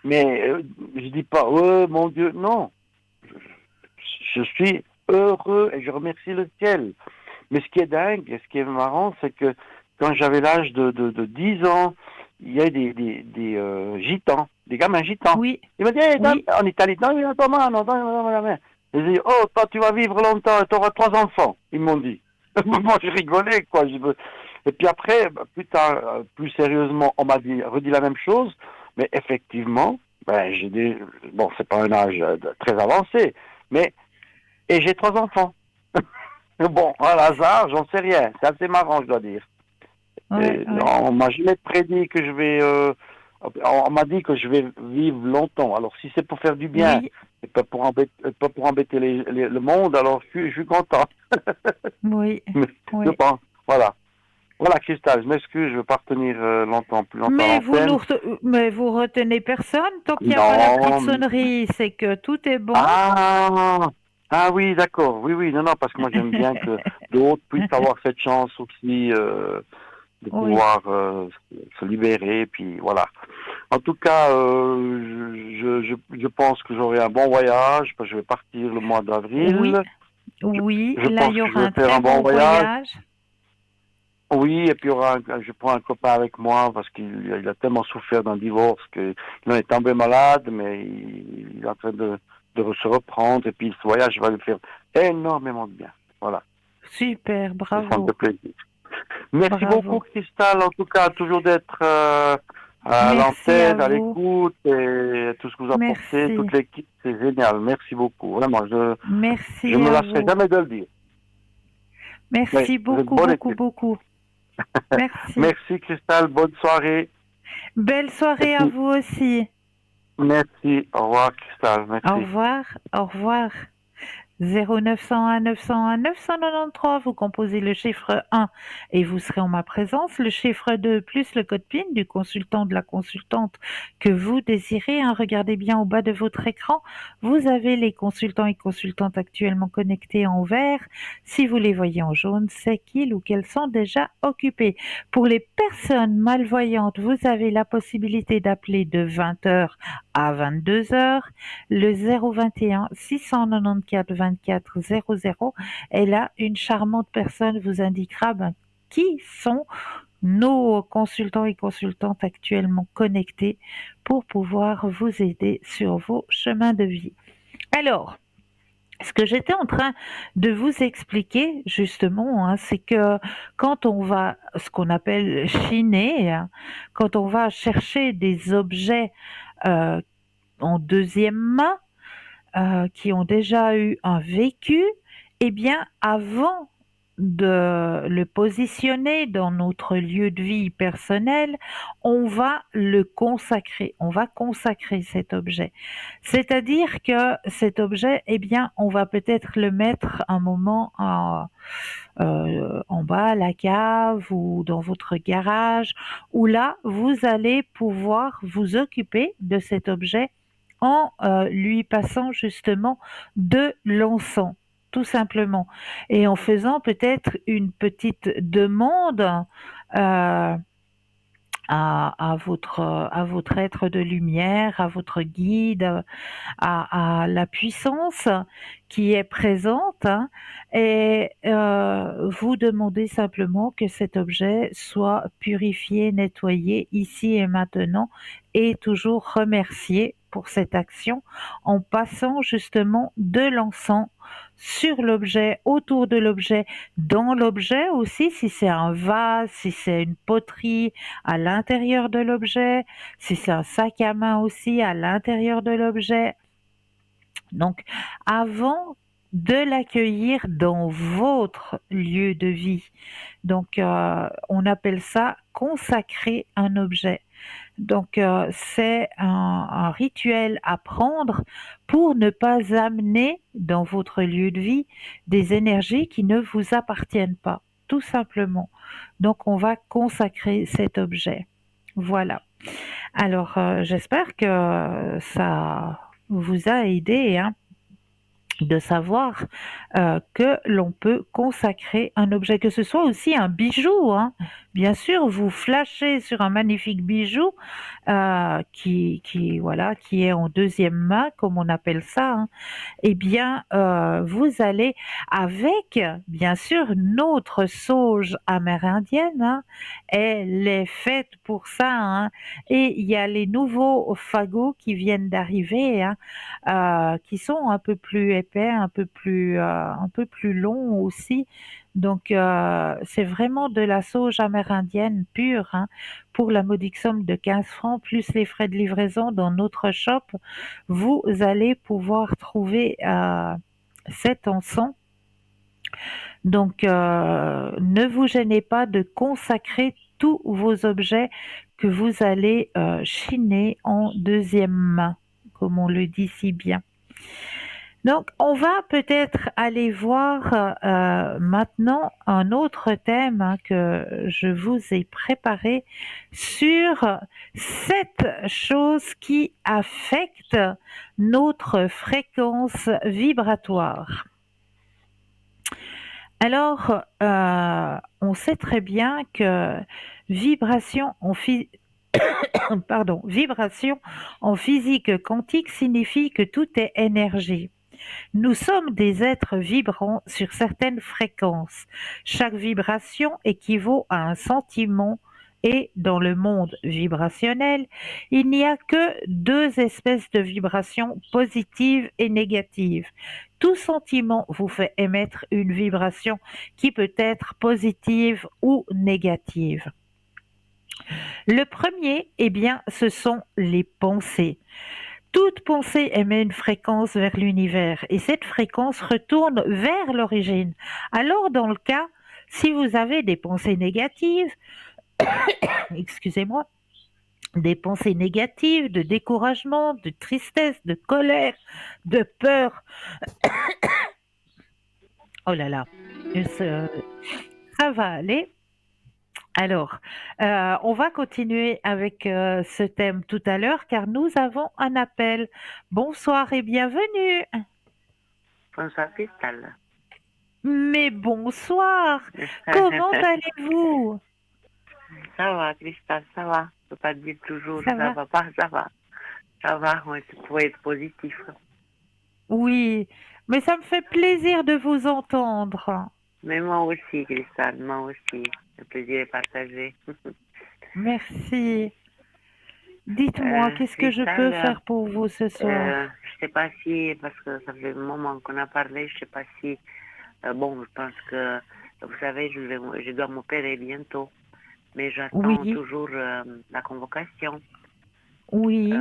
je dis pas, oh mon Dieu, non, je suis heureux et je remercie le ciel. Mais ce qui est dingue et ce qui est marrant, c'est que quand j'avais l'âge de 10 ans, il y a des gitans, des gamins gitans. Oui, Ils m'ont dit, hey, oui. en Italie, non, non, non, non, non, non. Ils m'ont dit, oh, toi, tu vas vivre longtemps et tu auras 3 enfants, ils m'ont dit. Moi, je rigolais, quoi. Et puis après, plus tard, plus sérieusement, on m'a redit la même chose. Mais effectivement, ben, bon, c'est pas un âge très avancé, mais, et j'ai 3 enfants. Bon, un hasard, j'en sais rien. C'est assez marrant, je dois dire. Ouais, ouais. On m'a jamais prédit que je vais. On m'a dit que je vais vivre longtemps. Alors, si c'est pour faire du bien Oui, et pas pour embêter le monde, alors je suis content. oui, Mais je oui. pense. Voilà. Voilà, Christelle, je m'excuse, je ne veux pas retenir plus longtemps l'antenne. Mais vous retenez personne tant qu'il n'y a pas la petite Non. sonnerie, c'est que tout est bon. Ah, ah oui, d'accord. Oui, oui, non, non, parce que moi j'aime bien que d'autres puissent avoir cette chance aussi de Oui, pouvoir se libérer. Puis voilà. En tout cas, je pense que j'aurai un bon voyage, parce que je vais partir le mois oui, d'avril. oui. Je Là, pense il y que je aura vais un faire très un bon bon voyage. voyage. Oui, et puis je prends un copain avec moi parce qu'il a tellement souffert d'un divorce qu'il en est tombé malade, mais il est en train de se reprendre. Et puis ce voyage va lui faire énormément de bien. Voilà, Super, et ça me bravo, fait plaisir. Merci beaucoup, bravo. Cristal, en tout cas, toujours d'être à Merci à l'antenne, à vous. l'écoute, et tout ce que vous apportez, Merci, toute l'équipe, c'est génial. Merci beaucoup. Vraiment, je merci me à lasserai vous. jamais de le dire. Oui, Merci vous êtes beaucoup, bonne beaucoup, équipe. beaucoup. Merci. Merci, Cristal, bonne soirée. Belle Et soirée à puis, vous aussi. merci. Au revoir, Cristal. Au Merci. revoir, au revoir. 0901 901 993, vous composez le chiffre 1 et vous serez en ma présence, le chiffre 2 plus le code PIN du consultant, de la consultante que vous désirez. Regardez bien au bas de votre écran, vous avez les consultants et consultantes actuellement connectés en vert. Si vous les voyez en jaune, c'est qu'ils ou qu'elles sont déjà occupés. Pour les personnes malvoyantes, vous avez la possibilité d'appeler de 20h à 22h le 021 694 24 00. Et là, une charmante personne vous indiquera qui sont nos consultants et consultantes actuellement connectés pour pouvoir vous aider sur vos chemins de vie. Alors, ce que j'étais en train de vous expliquer justement, c'est que quand on va, ce qu'on appelle chiner, quand on va chercher des objets euh, en deuxième main, qui ont déjà eu un vécu, eh bien, avant de le positionner dans notre lieu de vie personnel, on va le consacrer, on va consacrer cet objet. C'est-à-dire que cet objet, eh bien, on va peut-être le mettre un moment en bas à la cave ou dans votre garage, où là, vous allez pouvoir vous occuper de cet objet en lui passant justement de l'encens, tout simplement, et en faisant peut-être une petite demande euh, à votre être de lumière, à votre guide, à la puissance qui est présente, et vous demandez simplement que cet objet soit purifié, nettoyé ici et maintenant, et toujours remercié pour cette action en passant justement de l'encens sur l'objet, autour de l'objet, dans l'objet aussi, si c'est un vase, si c'est une poterie, à l'intérieur de l'objet, si c'est un sac à main aussi, à l'intérieur de l'objet. Donc, avant de l'accueillir dans votre lieu de vie, donc on appelle ça consacrer un objet. Donc, c'est un rituel à prendre pour ne pas amener dans votre lieu de vie des énergies qui ne vous appartiennent pas, tout simplement. Donc, on va consacrer cet objet. Voilà. Alors, j'espère que ça vous a aidé, de savoir que l'on peut consacrer un objet, que ce soit aussi un bijou. Bien sûr, vous flashez sur un magnifique bijou voilà, qui est en deuxième main, comme on appelle ça. Eh bien, vous allez avec, bien sûr, notre sauge amérindienne, elle est faite pour ça, et il y a les nouveaux fagots qui viennent d'arriver, qui sont un peu plus épais, épais, un peu plus long aussi. Donc, c'est vraiment de la sauge amérindienne pure, hein, pour la modique somme de 15 francs, plus les frais de livraison dans notre shop. Vous allez pouvoir trouver cet encens. Donc, ne vous gênez pas de consacrer tous vos objets que vous allez chiner en deuxième main, comme on le dit si bien. Donc, on va peut-être aller voir maintenant un autre thème, hein, que je vous ai préparé sur 7 choses qui affectent notre fréquence vibratoire. Alors, on sait très bien que vibration en vibration en physique quantique signifie que tout est énergie. Nous sommes des êtres vibrants sur certaines fréquences. Chaque vibration équivaut à un sentiment et dans le monde vibrationnel, il n'y a que 2 espèces de vibrations positives et négatives. Tout sentiment vous fait émettre une vibration qui peut être positive ou négative. Le premier, eh bien, ce sont les pensées. Toute pensée émet une fréquence vers l'univers et cette fréquence retourne vers l'origine. Alors, dans le cas, si vous avez des pensées négatives, excusez-moi, des pensées négatives, de découragement, de tristesse, de colère, de peur, oh là là, ça va aller. Alors, on va continuer avec ce thème tout à l'heure car nous avons un appel. Bonsoir et bienvenue. Bonsoir Cristal. Mais bonsoir, comment allez-vous? Ça va Cristal, ça va. Je peux pas dire toujours Ça ça va? va pas, ça va. Ça va, ouais, il faut être positif. Oui, mais ça me fait plaisir de vous entendre. Mais moi aussi Cristal, moi aussi. Le plaisir est partagé. Merci. Dites-moi, qu'est-ce que je peux faire pour vous ce soir? Je sais pas si, parce que ça fait un moment qu'on a parlé, je sais pas si, bon, je pense que, vous savez, je dois m'opérer bientôt, mais j'attends Oui, toujours la convocation oui,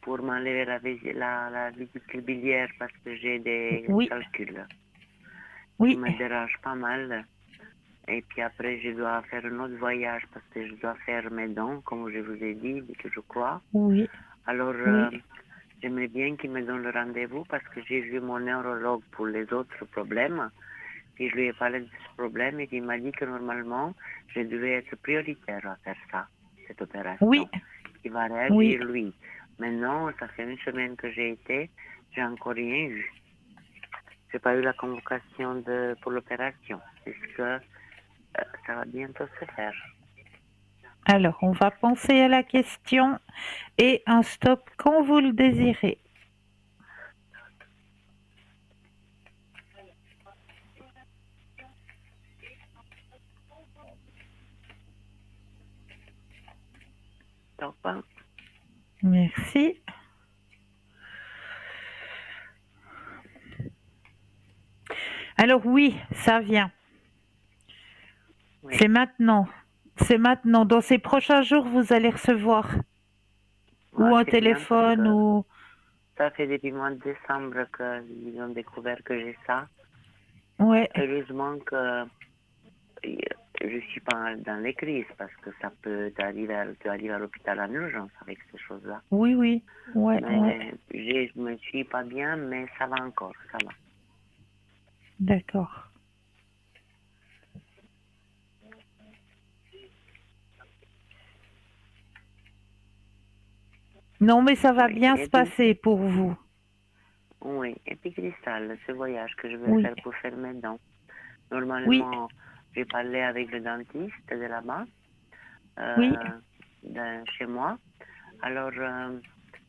pour m'enlever la vésicule biliaire parce que j'ai des oui, calculs qui oui, me dérangent pas mal. Et puis après, je dois faire un autre voyage parce que je dois faire mes dents, comme je vous ai dit, que je crois. oui, Alors, oui, j'aimerais bien qu'il me donne le rendez-vous parce que j'ai vu mon neurologue pour les autres problèmes. Puis je lui ai parlé de ce problème et il m'a dit que normalement, je devais être prioritaire à faire ça, cette oui, opération. Il va oui. réagir lui. Maintenant, ça fait une semaine que j'ai été, j'ai encore rien eu. J'ai pas eu la convocation pour l'opération, puisque ça va bientôt se faire. Alors, on va penser à la question et un stop quand vous le désirez. Donc, hein, Merci. Alors oui, ça vient. oui. C'est maintenant. C'est maintenant. Dans ces prochains jours, vous allez recevoir ou un C'est bien parce téléphone que ou... ça fait depuis le mois de décembre qu'ils ont découvert que j'ai ça. Ouais, Heureusement que je suis pas dans les crises parce que ça peut arriver à l'hôpital en urgence avec ces choses-là. oui, oui. Ouais, ouais. Mais je me suis pas bien, mais ça va encore, ça va. D'accord. Non, mais ça va Oui. bien Et se puis, passer pour vous. oui. Et puis Cristal, ce voyage que je vais Oui, faire pour faire mes dents. oui, Normalement, j'ai parlé avec le dentiste de là-bas, oui, chez moi. Alors,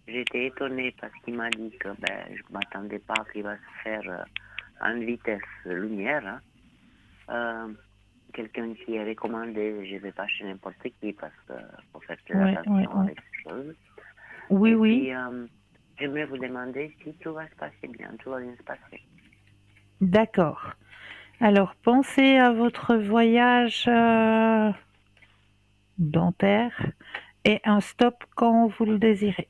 j'étais étonnée parce qu'il m'a dit que je ne m'attendais pas qu'il va se faire en vitesse lumière. Hein. Quelqu'un qui est recommandé, je ne vais pas chez n'importe qui parce qu'il faut faire très ouais, ouais, attention ouais. avec ces choses. Oui, Et oui, puis, j'aimerais vous demander si tout va se passer bien, tout va bien se passer. D'accord. Alors, pensez à votre voyage dentaire et un stop quand vous le désirez.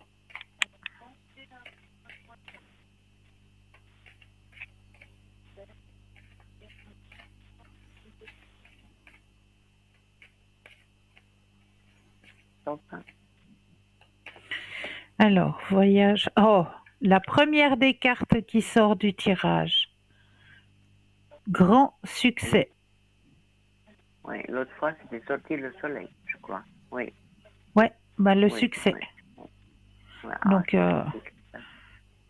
Stop, hein. Alors, voyage. Oh, la première des cartes qui sort du tirage. Grand succès. Oui, l'autre fois, c'était sorti le soleil, je crois. Oui, Ouais, bah le oui, succès. oui. Ouais, Donc, c'est magnifique.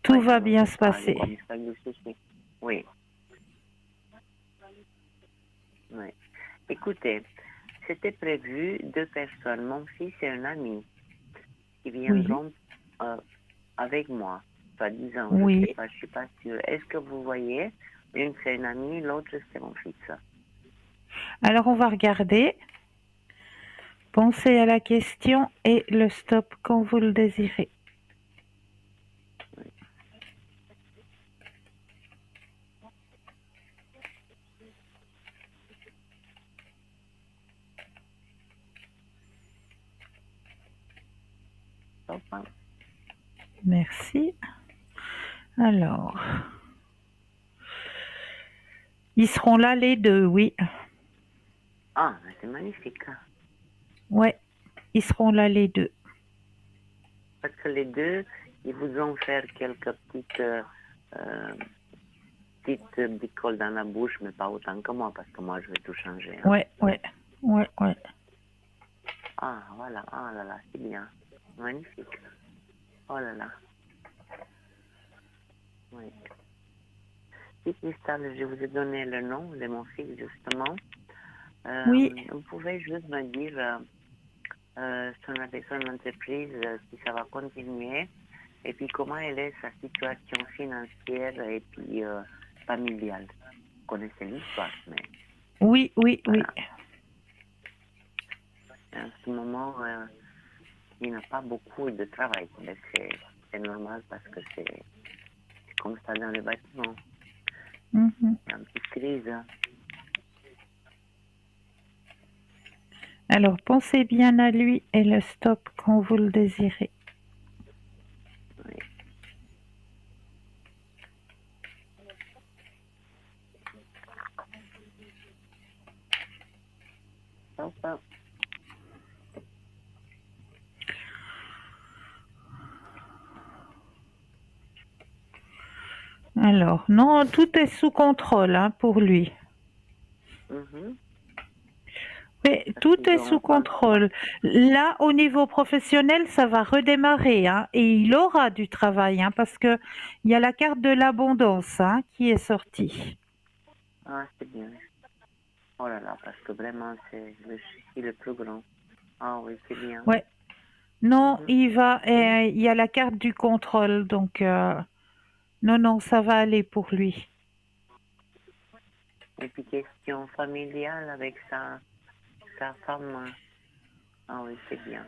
tout Oui, va alors bien je se parle passer. comme ça du souci. Oui, oui. Écoutez, c'était prévu 2 personnes, mon fils et un ami, qui Oui, viendront avec moi, soi-disant, je sais oui. pas, je suis pas sûre. Est-ce que vous voyez, une c'est un ami, l'autre c'est mon fils. Alors, on va regarder. Pensez à la question et le stop quand vous le désirez. Stop, hein. Merci. Alors, ils seront là les deux, oui. Ah, c'est magnifique. Ouais, ils seront là les deux. Parce que les deux, ils vous ont fait quelques petites bricoles dans la bouche, mais pas autant que moi, parce que moi, je vais tout changer. Hein. Ouais, ouais, ouais, ouais. Ah, voilà. Ah là là, c'est bien. Magnifique. Oh là là. Oui. Si, Cristal, je vous ai donné le nom de mon fils, justement. Oui, Vous pouvez juste me dire avec son entreprise, si ça va continuer, et puis comment elle est sa situation financière et puis familiale. Vous connaissez l'histoire, mais oui, oui, oui. voilà. En ce moment, il n'a pas beaucoup de travail. Mais c'est normal parce que c'est comme ça dans le bâtiment. Mhm. Il y a une petite crise. Hein. Alors, pensez bien à lui et le stop quand vous le désirez. Oui. Enfin, Alors, non, tout est sous contrôle hein, pour lui. mhm. Oui, Parce tout qu'ils est ont sous pas contrôle. Là, au niveau professionnel, ça va redémarrer hein, et il aura du travail hein, parce que il y a la carte de l'abondance hein, qui est sortie. Ah, c'est bien. Oh là là, parce que vraiment, c'est le souci le plus grand. Ah oui, c'est bien. Ouais. Non, Mhm. il va. Oui. Il y a la carte du contrôle, donc non, non, ça va aller pour lui. Et puis, question familiale avec sa femme. Ah oui, c'est bien.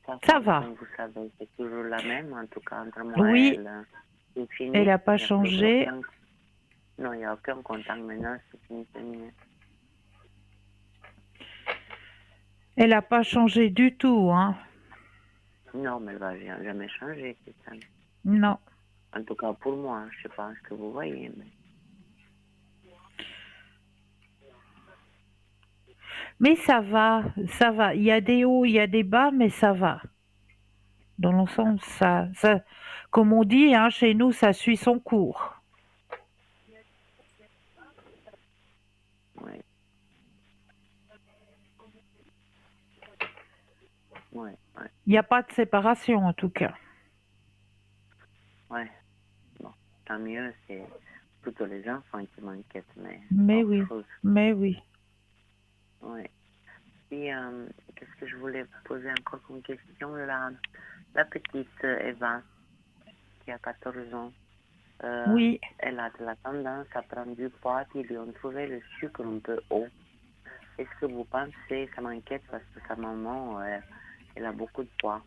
Sa Ça femme, va. comme vous savez, c'est toujours la même, en tout cas entre moi et Oui, elle. C'est elle fini. n'a pas Il n'y a plus changé. aucun. Non, il n'y a aucun contact maintenant, c'est fini, c'est fini. Elle n'a pas changé du tout, hein. Non, mais elle va jamais changer, c'est ça. Non. En tout cas, pour moi, je ne sais pas ce que vous voyez, mais. Mais ça va, ça va. Il y a des hauts, il y a des bas, mais ça va. Dans l'ensemble, D'accord. comme on dit, hein, chez nous, ça suit son cours. Oui. Oui, oui, Il n'y a pas de séparation, en tout cas. oui. Bon, tant mieux, c'est plutôt les enfants qui m'inquiètent, mais pas Mais autre oui, chose. mais oui. Oui. Puis, qu'est-ce que je voulais poser encore comme question? La petite Eva, qui a 14 ans, Oui. elle a de la tendance à prendre du poids, puis ils lui ont trouvé le sucre un peu haut. Est-ce que vous pensez, ça m'inquiète parce que sa maman, elle a beaucoup de poids.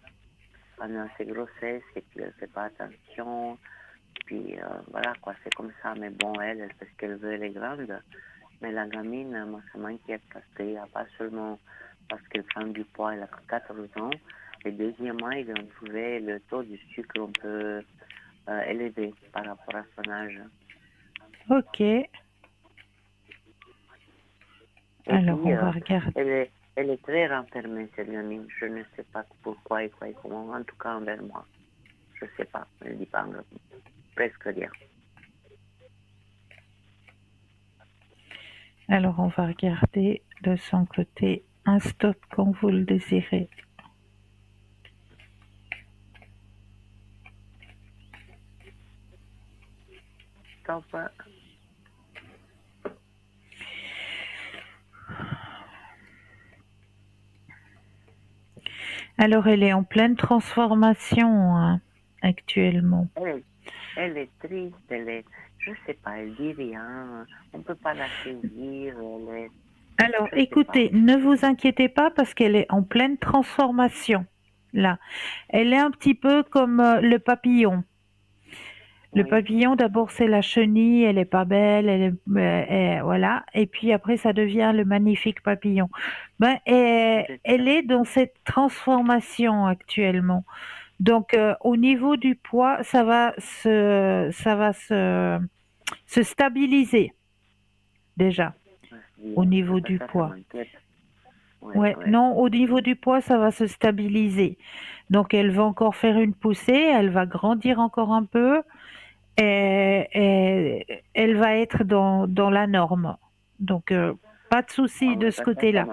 pendant ses grossesses et qu'elle ne fait pas attention. Puis voilà quoi, c'est comme ça. Mais bon, elle parce qu'elle veut, elle est grande. Mais la gamine, moi, ça m'inquiète parce qu'il n'y a pas seulement parce qu'elle prend du poids, elle a 14 ans. Et deuxièmement, ils ont trouvé le taux du sucre un peu élevé par rapport à son âge. Ok. Et Alors, puis, on va regarder. elle est très renfermée, cette gamine. Je ne sais pas pourquoi et quoi et comment. En tout cas, envers moi. Je ne sais pas. Elle ne dit pas presque rien. Alors, on va regarder de son côté un stop quand vous le désirez. Stop. Alors, elle est en pleine transformation hein, actuellement. Elle est triste, je ne sais pas, elle dit rien, on ne peut pas la saisir. Alors, écoutez, ne vous inquiétez pas parce qu'elle est en pleine transformation. Là, elle est un petit peu comme le papillon. Le Oui. papillon, d'abord, c'est la chenille, elle est pas belle, voilà. Et puis après, ça devient le magnifique papillon. Elle est dans cette transformation actuellement. Donc, au niveau du poids, ça va se stabiliser déjà au niveau du poids. Ouais, non, au niveau du poids, ça va se stabiliser. Donc, elle va encore faire une poussée, elle va grandir encore un peu et elle va être dans la norme. Donc, pas de souci de ce côté-là.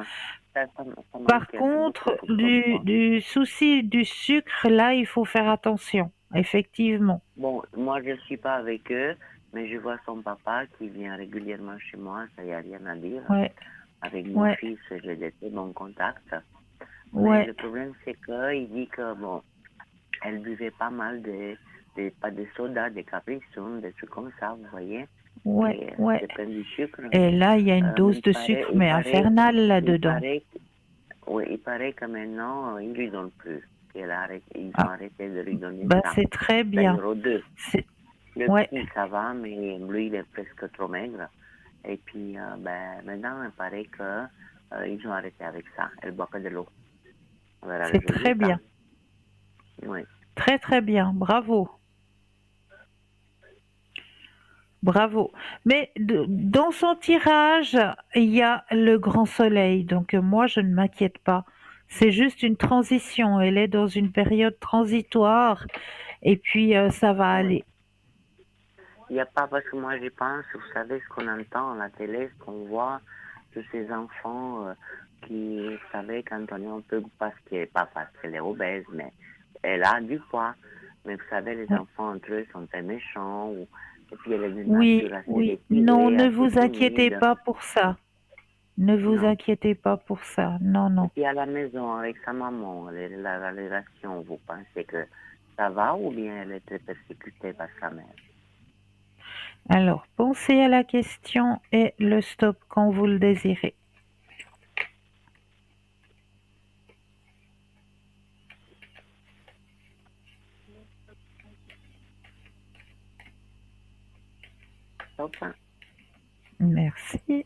Par contre, du souci du sucre, là, il faut faire attention, effectivement. Bon, moi, je ne suis pas avec eux, mais je vois son papa qui vient régulièrement chez moi, ça n'y a rien à dire. Ouais. Avec mon fils, j'ai des très bons contacts. Mais le problème, c'est qu'il dit que, bon, elle buvait pas mal pas des sodas, des capriccios, des trucs comme ça, vous voyez. Ouais. C'est plein du sucre. Et là, il y a une dose de sucre, mais infernale là-dedans. Il paraît que maintenant, ils ne lui donnent plus. Ils ont arrêté de lui donner ça. C'est très bien. Numéro 2. Le petit, ça va, mais lui, il est presque trop maigre. Et puis, maintenant, il paraît qu'ils ont arrêté avec ça. Elle boit que de l'eau. C'est très bien. Oui. Très, très bien. Bravo. Bravo. Mais dans son tirage, il y a le grand soleil. Donc, moi, je ne m'inquiète pas. C'est juste une transition. Elle est dans une période transitoire. Et puis, ça va aller. Il n'y a pas, parce que moi, je pense, vous savez, ce qu'on entend à la télé, ce qu'on voit, de ces enfants qui, vous savez, quand on est un peu, pas parce qu'elle est obèse, mais elle a du poids. Mais vous savez, les enfants entre eux sont très méchants. Et puis, elle est d'une nature assez Oui. décidée, Non, ne assez vous inquiétez timide. pas pour ça. Ne vous inquiétez pas pour ça. Non, non. Et puis, à la maison, avec sa maman, la relation, vous pensez que ça va ou bien elle est très persécutée par sa mère? Alors, pensez à la question et le stop quand vous le désirez. Stop. Merci.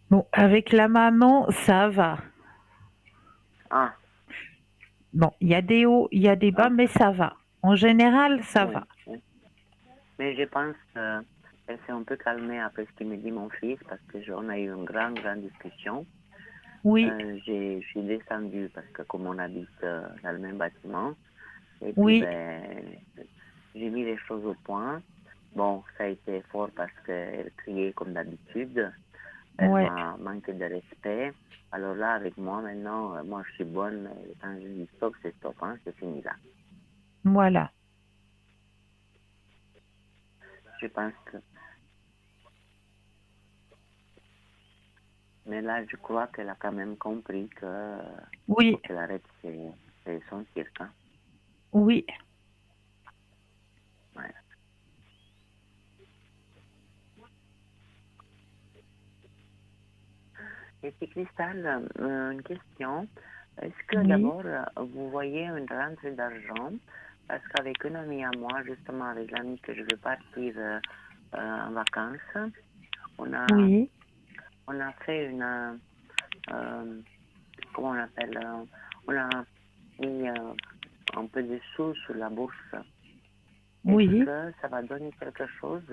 Bon, avec la maman, ça va. Ah. Bon, il y a des hauts, il y a des bas, mais ça va. En général, ça va. Oui. Mais je pense qu'elle s'est un peu calmée après ce qu'il me dit mon fils, parce qu'on a eu une grande discussion. Oui. Je suis descendue parce que comme on habite dans le même bâtiment, et Oui. puis j'ai mis les choses au point. Bon, ça a été fort parce qu'elle criait comme d'habitude. Elle m'a manqué de respect. Alors là, avec moi, maintenant, moi je suis bonne, mais quand je dis stop, c'est stop, hein, c'est fini là. Voilà. Je pense que... Mais là, je crois qu'elle a quand même compris que faut qu'elle arrête son cirque. Hein. Oui. Ouais. Cristal, une question. Est-ce que Oui. d'abord, vous voyez une rentrée d'argent? Parce qu'avec une amie à moi, justement avec l'amie que je veux partir en vacances, on a, Oui. on a fait une, comment on appelle, on a mis un peu de sous sur la bourse. Est-ce Oui. que ça va donner quelque chose?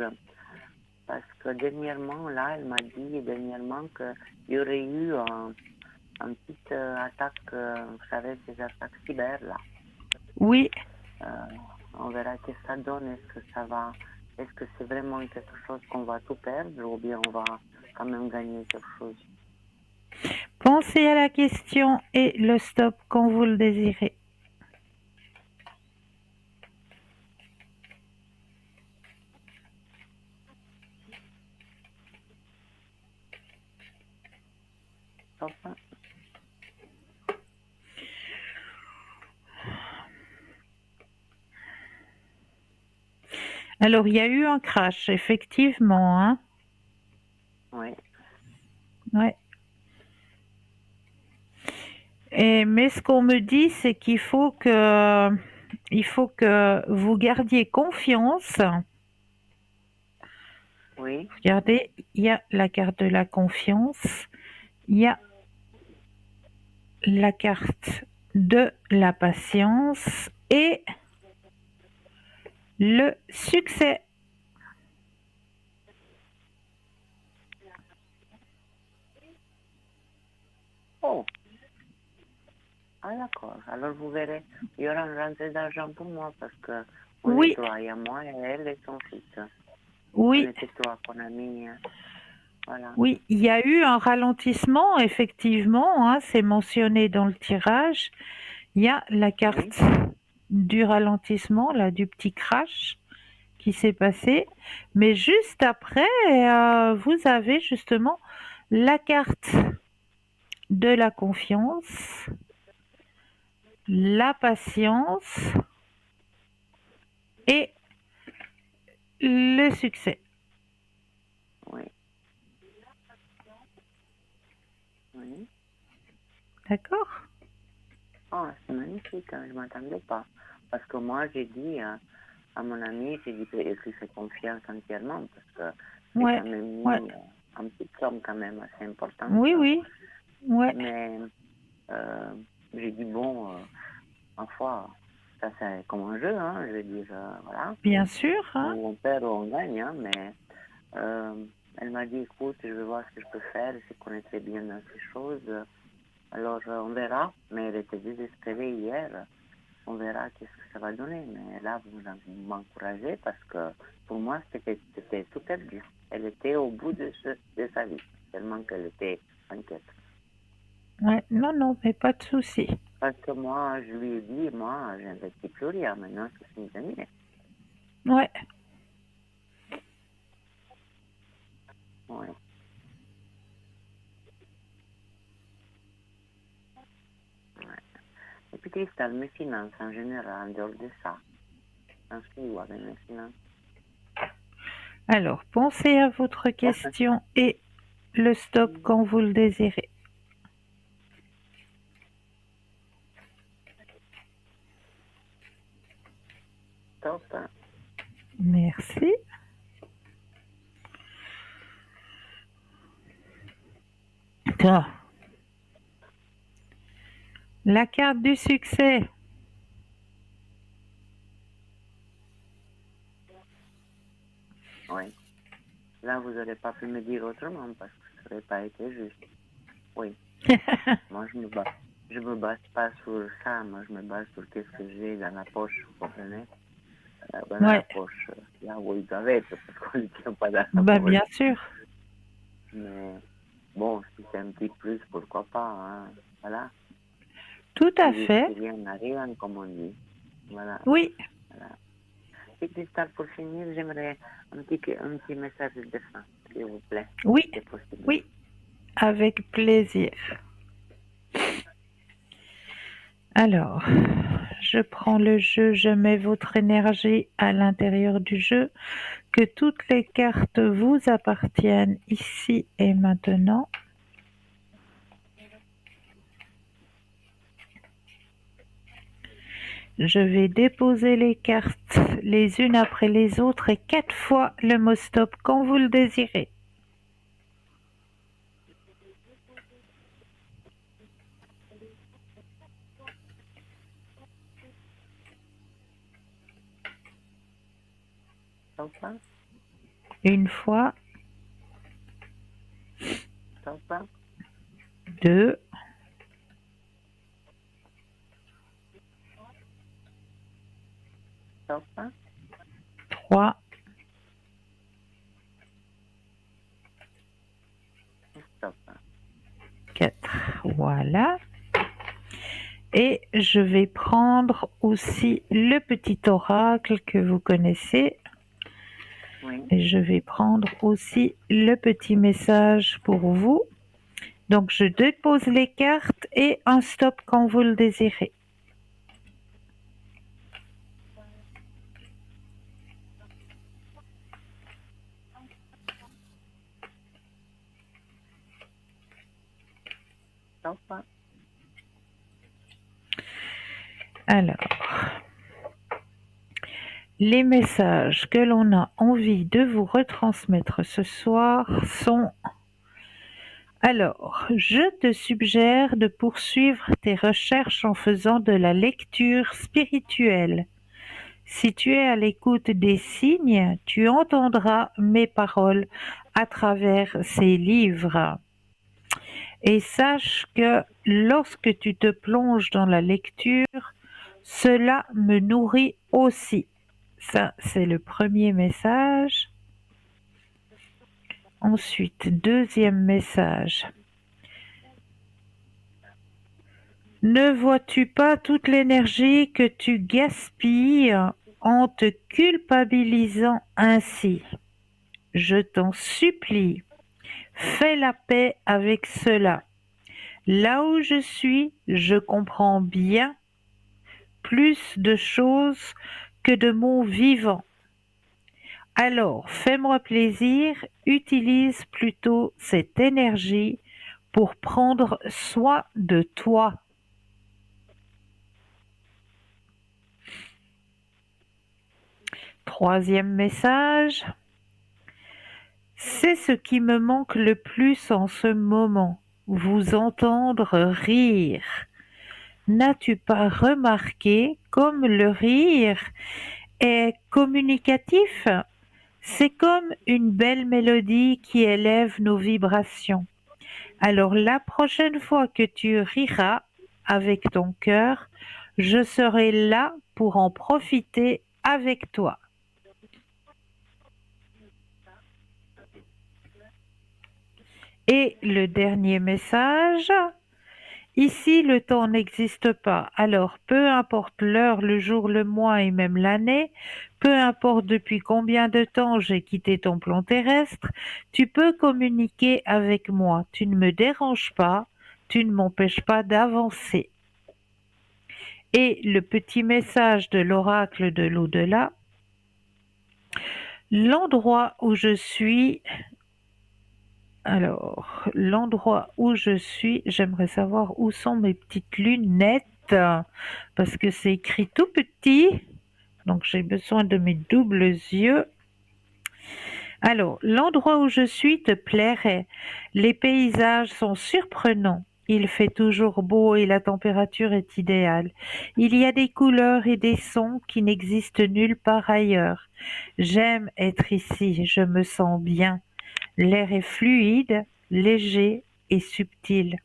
Parce que dernièrement, là, elle m'a dit dernièrement qu'il y aurait eu une petite attaque, vous savez, ces attaques cyber, là. Oui. On verra ce que ça donne. Est-ce que ça va, est-ce que c'est vraiment quelque chose qu'on va tout perdre ou bien on va quand même gagner quelque chose? Pensez à la question et le stop quand vous le désirez. Stop. Alors, il y a eu un crash, effectivement, hein. Oui. Ouais. Mais ce qu'on me dit, c'est qu'il faut que vous gardiez confiance. Oui. Regardez, il y a la carte de la confiance, il y a la carte de la patience et le succès. Oh. Ah d'accord. Alors vous verrez, il y aura une rentrée d'argent pour moi parce que on est Oui, trois, il y a moi et elle et son fils. On oui, était trois qu'on a mis, voilà. oui. Il y a eu un ralentissement, effectivement, hein, c'est mentionné dans le tirage. Il y a la Oui. carte du ralentissement, là, du petit crash qui s'est passé. Mais juste après, vous avez justement la carte de la confiance, la patience et le succès. Oui. Oui. D'accord? Oh, c'est magnifique, hein, je ne m'attendais pas. Parce que moi, j'ai dit à mon ami, j'ai dit que je lui fais confiance entièrement parce que j'ai Ouais, quand même ouais. mis un petit somme quand même assez importante. Oui, oui, ouais. Mais j'ai dit, bon, ma foi, ça c'est comme un jeu, hein, je veux dire, voilà. Bien sûr, hein? On perd ou on gagne, hein, mais elle m'a dit, écoute, je vais voir ce que je peux faire, je connais très bien dans ces choses. Alors, on verra, mais elle était désespérée hier. On verra qu'est-ce que ça va donner. Mais là, vous m'encouragez parce que pour moi, c'était tout perdu. Elle était au bout de sa vie, tellement qu'elle était inquiète. Ouais, non, non, mais pas de souci. Parce que moi, je lui ai dit, moi, j'investis plus rien. Maintenant, c'est terminé. Ouais, Ouais. Ouais. Et puis, Cristal, mes finances en général, en dehors de ça, j'en suis où avec mes finances? alors pensez à votre question et le stop quand vous le désirez. Top. Merci. Ah. La carte du succès. Oui. Là, vous n'aurez pas pu me dire autrement parce que ça n'aurait pas été juste. Oui. Moi, je me base pas sur ça. Moi, je me base sur ce que j'ai dans la poche, vous comprenez? Dans la Ouais, poche, là où ils doivent être, parce qu'on ne les tient pas dans la bah poche. bien sûr. Mais bon, si c'est un petit plus, pourquoi pas, hein? Voilà. Tout à Si fait. rien n'a rien, comme on dit. Voilà. Oui, Voilà. Et Cristal, pour finir, j'aimerais un petit message de fin, s'il vous plaît, oui, si c'est possible. oui, avec plaisir. Alors, je prends le jeu, je mets votre énergie à l'intérieur du jeu, que toutes les cartes vous appartiennent ici et maintenant. Je vais déposer les cartes les unes après les autres et 4 fois le mot stop quand vous le désirez. Stop. Une fois, Stop. 2, Stop. 3, Stop. 4. Voilà. Et je vais prendre aussi le petit oracle que vous connaissez. Oui. Et je vais prendre aussi le petit message pour vous. Donc je dépose les cartes et un stop quand vous le désirez. Stop. Alors, les messages que l'on a envie de vous retransmettre ce soir sont: alors, je te suggère de poursuivre tes recherches en faisant de la lecture spirituelle. Si tu es à l'écoute des signes, tu entendras mes paroles à travers ces livres. Et sache que lorsque tu te plonges dans la lecture, cela me nourrit aussi. Ça, c'est le premier message. Ensuite, deuxième message. Ne vois-tu pas toute l'énergie que tu gaspilles en te culpabilisant ainsi? Je t'en supplie, fais la paix avec cela. Là où je suis, je comprends bien plus de choses que de mon vivant. Alors, fais-moi plaisir, utilise plutôt cette énergie pour prendre soin de toi. Troisième message. C'est ce qui me manque le plus en ce moment, vous entendre rire. N'as-tu pas remarqué comme le rire est communicatif? C'est comme une belle mélodie qui élève nos vibrations. Alors la prochaine fois que tu riras avec ton cœur, je serai là pour en profiter avec toi. Et le dernier message, ici le temps n'existe pas, alors peu importe l'heure, le jour, le mois et même l'année, peu importe depuis combien de temps j'ai quitté ton plan terrestre, tu peux communiquer avec moi, tu ne me déranges pas, tu ne m'empêches pas d'avancer. Et le petit message de l'oracle de l'au-delà, l'endroit où je suis. Alors, l'endroit où je suis, j'aimerais savoir où sont mes petites lunettes, parce que c'est écrit tout petit, donc j'ai besoin de mes doubles yeux. Alors, l'endroit où je suis te plairait. Les paysages sont surprenants. Il fait toujours beau et la température est idéale. Il y a des couleurs et des sons qui n'existent nulle part ailleurs. J'aime être ici, je me sens bien. L'air est fluide, léger et subtil.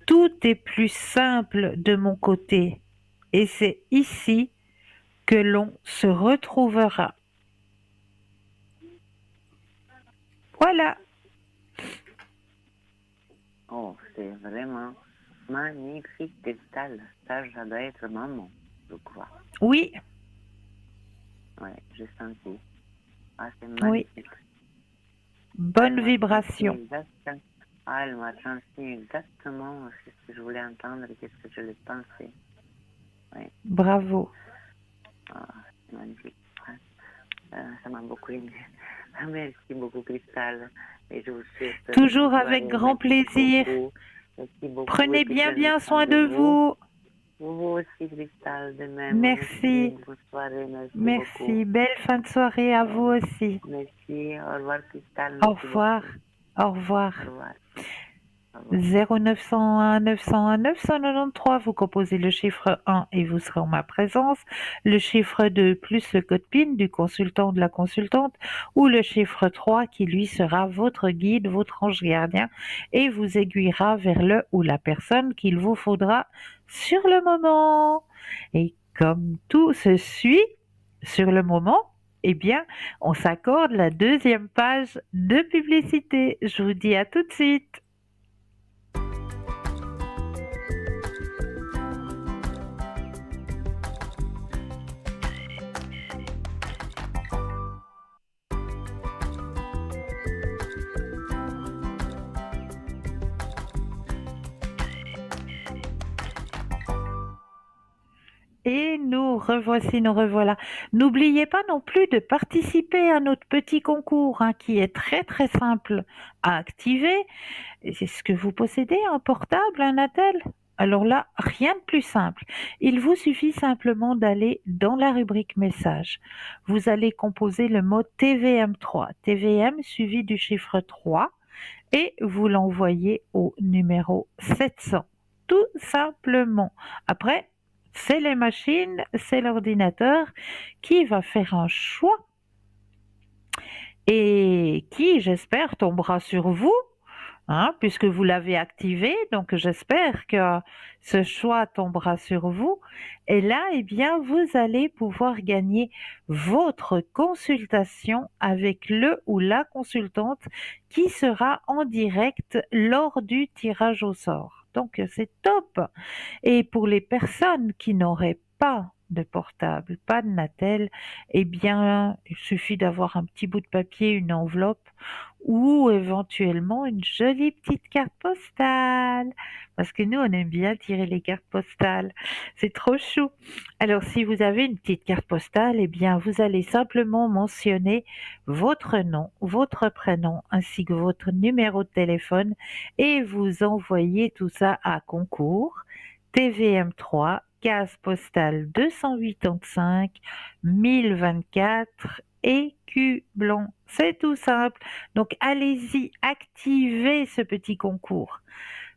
Tout est plus simple de mon côté et c'est ici que l'on se retrouvera. Voilà. Oh, c'est vraiment magnifique cristal. Ça doit être maman, je crois. Oui. Oui, j'ai senti. Ah, c'est Oui. magnifique. Bonne vibration. Elle m'a transmis exactement ce que je voulais entendre et ce que je le pensais. Oui. Bravo. Ah, c'est magnifique. Ça m'a beaucoup aimé. Merci beaucoup, Cristal. Et je vous souhaite toujours avec grand plaisir. Merci beaucoup. Prenez bien soin de vous. Vous aussi, Cristal, de même. Merci. Bonne soirée, merci Merci. beaucoup. Belle fin de soirée à vous aussi. Merci. Au revoir, Cristal. Au Merci revoir. beaucoup. Au revoir. Au revoir. Au revoir. 0901 901 993, vous composez le chiffre 1 et vous serez en ma présence, le chiffre 2 plus le code PIN du consultant ou de la consultante, ou le chiffre 3 qui lui sera votre guide, votre ange gardien et vous aiguillera vers le ou la personne qu'il vous faudra sur le moment. Et comme tout se suit sur le moment, eh bien, on s'accorde la deuxième page de publicité. Je vous dis à tout de suite. Et nous revoici, nous revoilà. N'oubliez pas non plus de participer à notre petit concours qui est très très simple à activer. Est-ce que vous possédez un portable, un attel? Alors là, rien de plus simple. Il vous suffit simplement d'aller dans la rubrique message. Vous allez composer le mot TVM3, TVM suivi du chiffre 3 et vous l'envoyez au numéro 700. Tout simplement. Après, c'est les machines, c'est l'ordinateur qui va faire un choix et qui, j'espère, tombera sur vous, puisque vous l'avez activé. Donc, j'espère que ce choix tombera sur vous. Et là, eh bien, vous allez pouvoir gagner votre consultation avec le ou la consultante qui sera en direct lors du tirage au sort. Donc, c'est top. Et pour les personnes qui n'auraient pas de portable, pas de Natel, eh bien, il suffit d'avoir un petit bout de papier, une enveloppe ou éventuellement une jolie petite carte postale. Parce que nous, on aime bien tirer les cartes postales. C'est trop chou. Alors, si vous avez une petite carte postale, eh bien, vous allez simplement mentionner votre nom, votre prénom, ainsi que votre numéro de téléphone et vous envoyez tout ça à concours TVM3, case postale 285 1024 écu blanc. C'est tout simple. Donc allez-y, activez ce petit concours.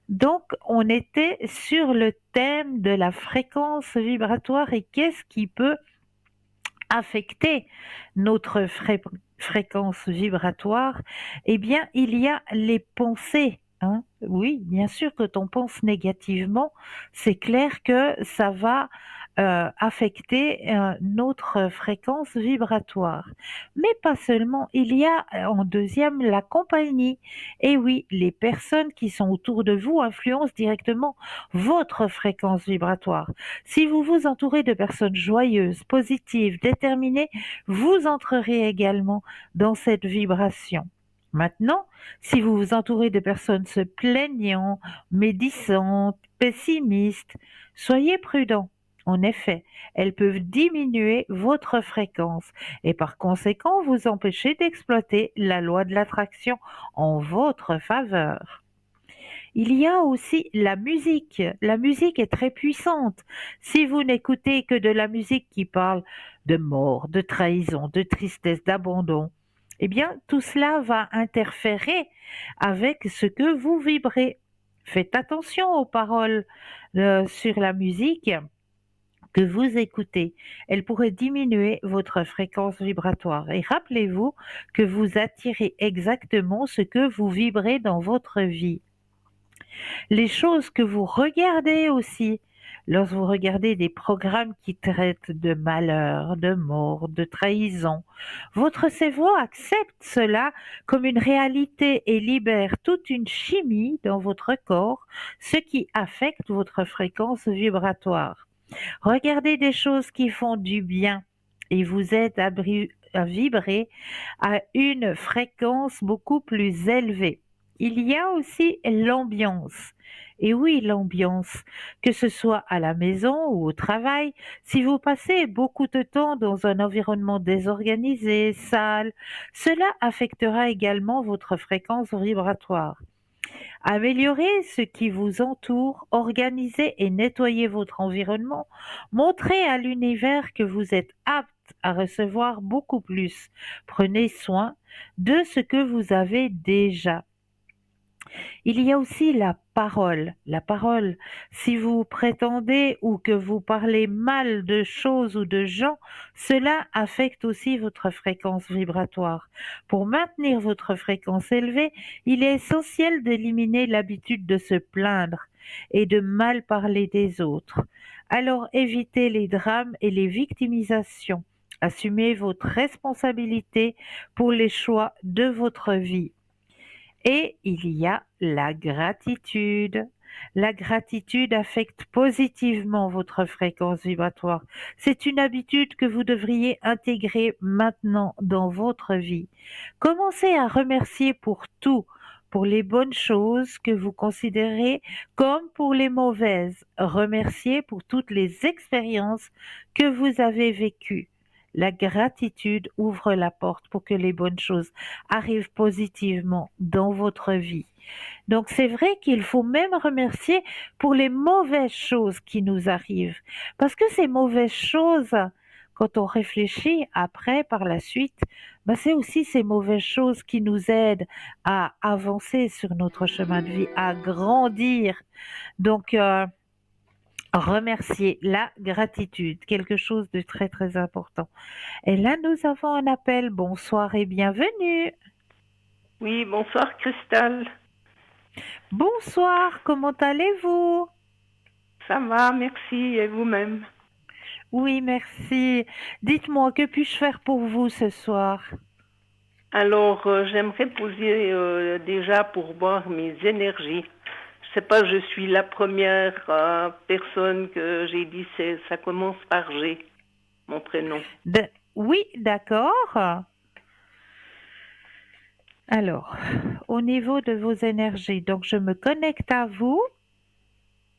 Donc on était sur le thème de la fréquence vibratoire et qu'est-ce qui peut affecter notre fréquence vibratoire. Eh bien, il y a les pensées. Oui, bien sûr, quand on pense négativement, c'est clair que ça va affecter notre fréquence vibratoire. Mais pas seulement, il y a en deuxième la compagnie. Et oui, les personnes qui sont autour de vous influencent directement votre fréquence vibratoire. Si vous vous entourez de personnes joyeuses, positives, déterminées, vous entrerez également dans cette vibration. Maintenant, si vous vous entourez de personnes se plaignant, médisantes, pessimistes, soyez prudents. En effet, elles peuvent diminuer votre fréquence et par conséquent vous empêcher d'exploiter la loi de l'attraction en votre faveur. Il y a aussi la musique. La musique est très puissante. Si vous n'écoutez que de la musique qui parle de mort, de trahison, de tristesse, d'abandon, eh bien, tout cela va interférer avec ce que vous vibrez. Faites attention aux paroles sur la musique que vous écoutez. Elle pourrait diminuer votre fréquence vibratoire. Et rappelez-vous que vous attirez exactement ce que vous vibrez dans votre vie. Les choses que vous regardez aussi, lorsque vous regardez des programmes qui traitent de malheur, de mort, de trahison, votre cerveau accepte cela comme une réalité et libère toute une chimie dans votre corps, ce qui affecte votre fréquence vibratoire. Regardez des choses qui font du bien et vous aident à vibrer à une fréquence beaucoup plus élevée. Il y a aussi l'ambiance. Et oui, l'ambiance, que ce soit à la maison ou au travail, si vous passez beaucoup de temps dans un environnement désorganisé, sale, cela affectera également votre fréquence vibratoire. Améliorez ce qui vous entoure, organisez et nettoyez votre environnement, montrez à l'univers que vous êtes apte à recevoir beaucoup plus. Prenez soin de ce que vous avez déjà. Il y a aussi la parole. La parole, si vous prétendez ou que vous parlez mal de choses ou de gens, cela affecte aussi votre fréquence vibratoire. Pour maintenir votre fréquence élevée, il est essentiel d'éliminer l'habitude de se plaindre et de mal parler des autres. Alors évitez les drames et les victimisations. Assumez votre responsabilité pour les choix de votre vie. Et il y a la gratitude. La gratitude affecte positivement votre fréquence vibratoire. C'est une habitude que vous devriez intégrer maintenant dans votre vie. Commencez à remercier pour tout, pour les bonnes choses que vous considérez comme pour les mauvaises. Remerciez pour toutes les expériences que vous avez vécues. La gratitude ouvre la porte pour que les bonnes choses arrivent positivement dans votre vie. Donc c'est vrai qu'il faut même remercier pour les mauvaises choses qui nous arrivent. Parce que ces mauvaises choses, quand on réfléchit après, par la suite, ben c'est aussi ces mauvaises choses qui nous aident à avancer sur notre chemin de vie, à grandir. Donc, remercier, la gratitude, quelque chose de très très important. Et là, nous avons un appel. Bonsoir et bienvenue. Oui, bonsoir Christelle. Bonsoir, comment allez-vous? Ça va, merci, et vous-même? Oui, merci. Dites-moi, que puis-je faire pour vous ce soir? Alors, j'aimerais poser déjà pour voir mes énergies. Je sais pas, je suis la première personne que j'ai dit, ça commence par G, mon prénom. Oui, d'accord. Alors, au niveau de vos énergies, donc je me connecte à vous,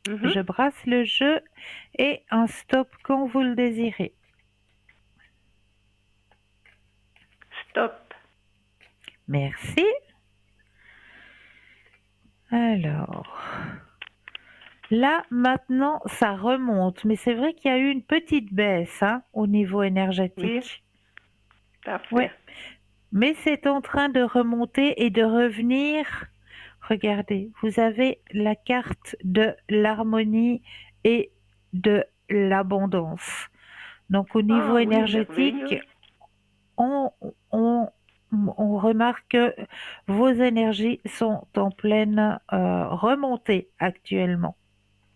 je brasse le jeu et un stop quand vous le désirez. Stop. Merci. Alors, là, maintenant, ça remonte, mais c'est vrai qu'il y a eu une petite baisse au niveau énergétique. Oui, tout à fait. Ouais. Mais c'est en train de remonter et de revenir. Regardez, vous avez la carte de l'harmonie et de l'abondance. Donc au niveau énergétique, on remarque que vos énergies sont en pleine remontée actuellement.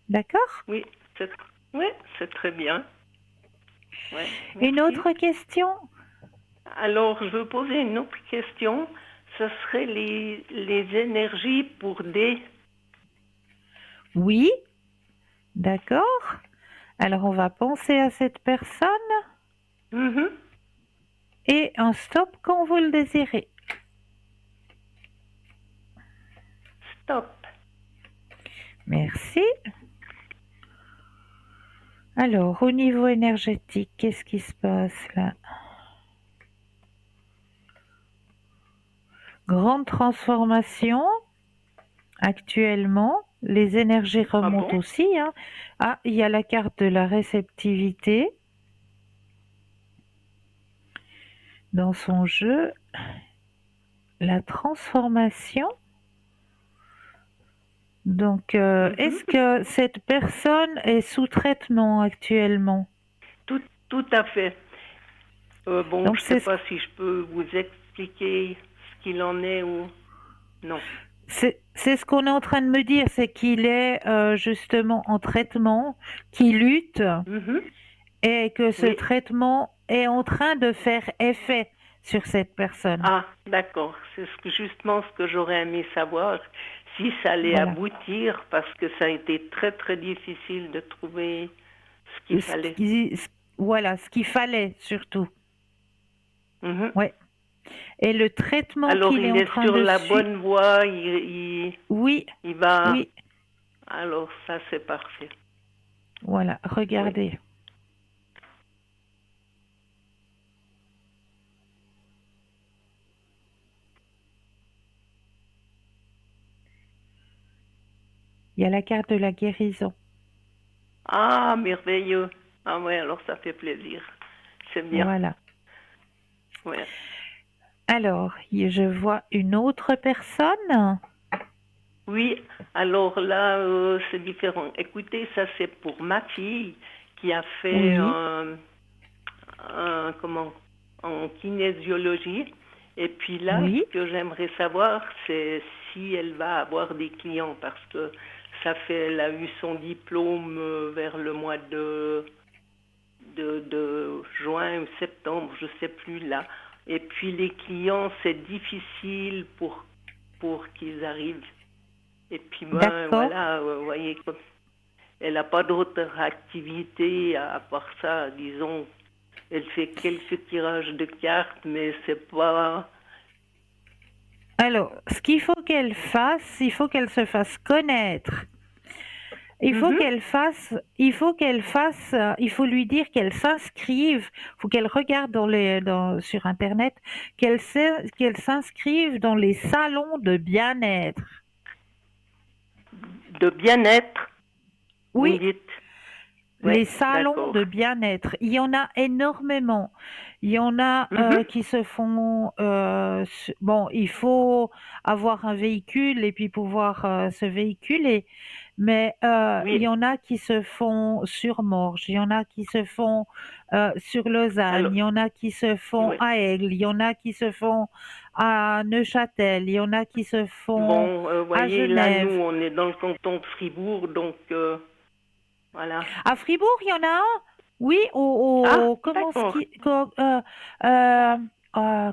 D'accord? Oui, c'est très bien. Ouais, une autre question? Alors, je veux poser une autre question. Ce serait les énergies pour D. Oui, d'accord. Alors, on va penser à cette personne. Et un stop quand vous le désirez. Stop. Merci. Alors, au niveau énergétique, qu'est-ce qui se passe là? Grande transformation actuellement. Les énergies remontent aussi. Ah, il y a la carte de la réceptivité dans son jeu. La transformation. Donc, est-ce que cette personne est sous traitement actuellement? Tout à fait. Bon, donc, je ne sais pas si je peux vous expliquer ce qu'il en est ou non. C'est ce qu'on est en train de me dire, c'est qu'il est justement en traitement, qu'il lutte et que ce traitement est en train de faire effet sur cette personne. Ah, d'accord. C'est justement ce que j'aurais aimé savoir, si ça allait aboutir, parce que ça a été très très difficile de trouver ce qu'il fallait. Voilà, ce qu'il fallait surtout. Ouais. Et le traitement qu'il est en train de sur la suivre. bonne voie, oui. Il va. Oui. Alors ça c'est parfait. Voilà, regardez. Oui. Il y a la carte de la guérison. Ah, merveilleux. Ah ouais, alors ça fait plaisir. C'est bien. Voilà. Ouais. Alors, je vois une autre personne. Oui, alors là, c'est différent. Écoutez, ça c'est pour ma fille qui a fait Oui. comment, en kinésiologie. Et puis là, Oui. ce que j'aimerais savoir, c'est si elle va avoir des clients parce que elle a eu son diplôme vers le mois de juin ou septembre, je sais plus là. Et puis les clients, c'est difficile pour qu'ils arrivent. Et puis ben D'accord. voilà, vous voyez, elle n'a pas d'autre activité à part ça, disons. Elle fait quelques tirages de cartes, mais c'est pas... Alors, ce qu'il faut qu'elle fasse, il faut qu'elle se fasse connaître. Il faut qu'elle fasse, il faut lui dire qu'elle s'inscrive, il faut qu'elle regarde sur Internet, qu'elle s'inscrive dans les salons de bien-être. De bien-être, vous Oui, me dites. les Ouais, salons d'accord. de bien-être. Il y en a énormément. Il y en a qui se font. Bon, il faut avoir un véhicule et puis pouvoir se véhiculer. Mais il Oui, y en a qui se font sur Morges, il y en a qui se font sur Lausanne, alors, il y en a qui se font oui. à Aigle, il y en a qui se font à Neuchâtel, il y en a qui se font Bon, vous à voyez, là, nous, Genève. on est dans le canton de Fribourg, donc voilà. À Fribourg, il y en a un. Oui, Ah, d'accord.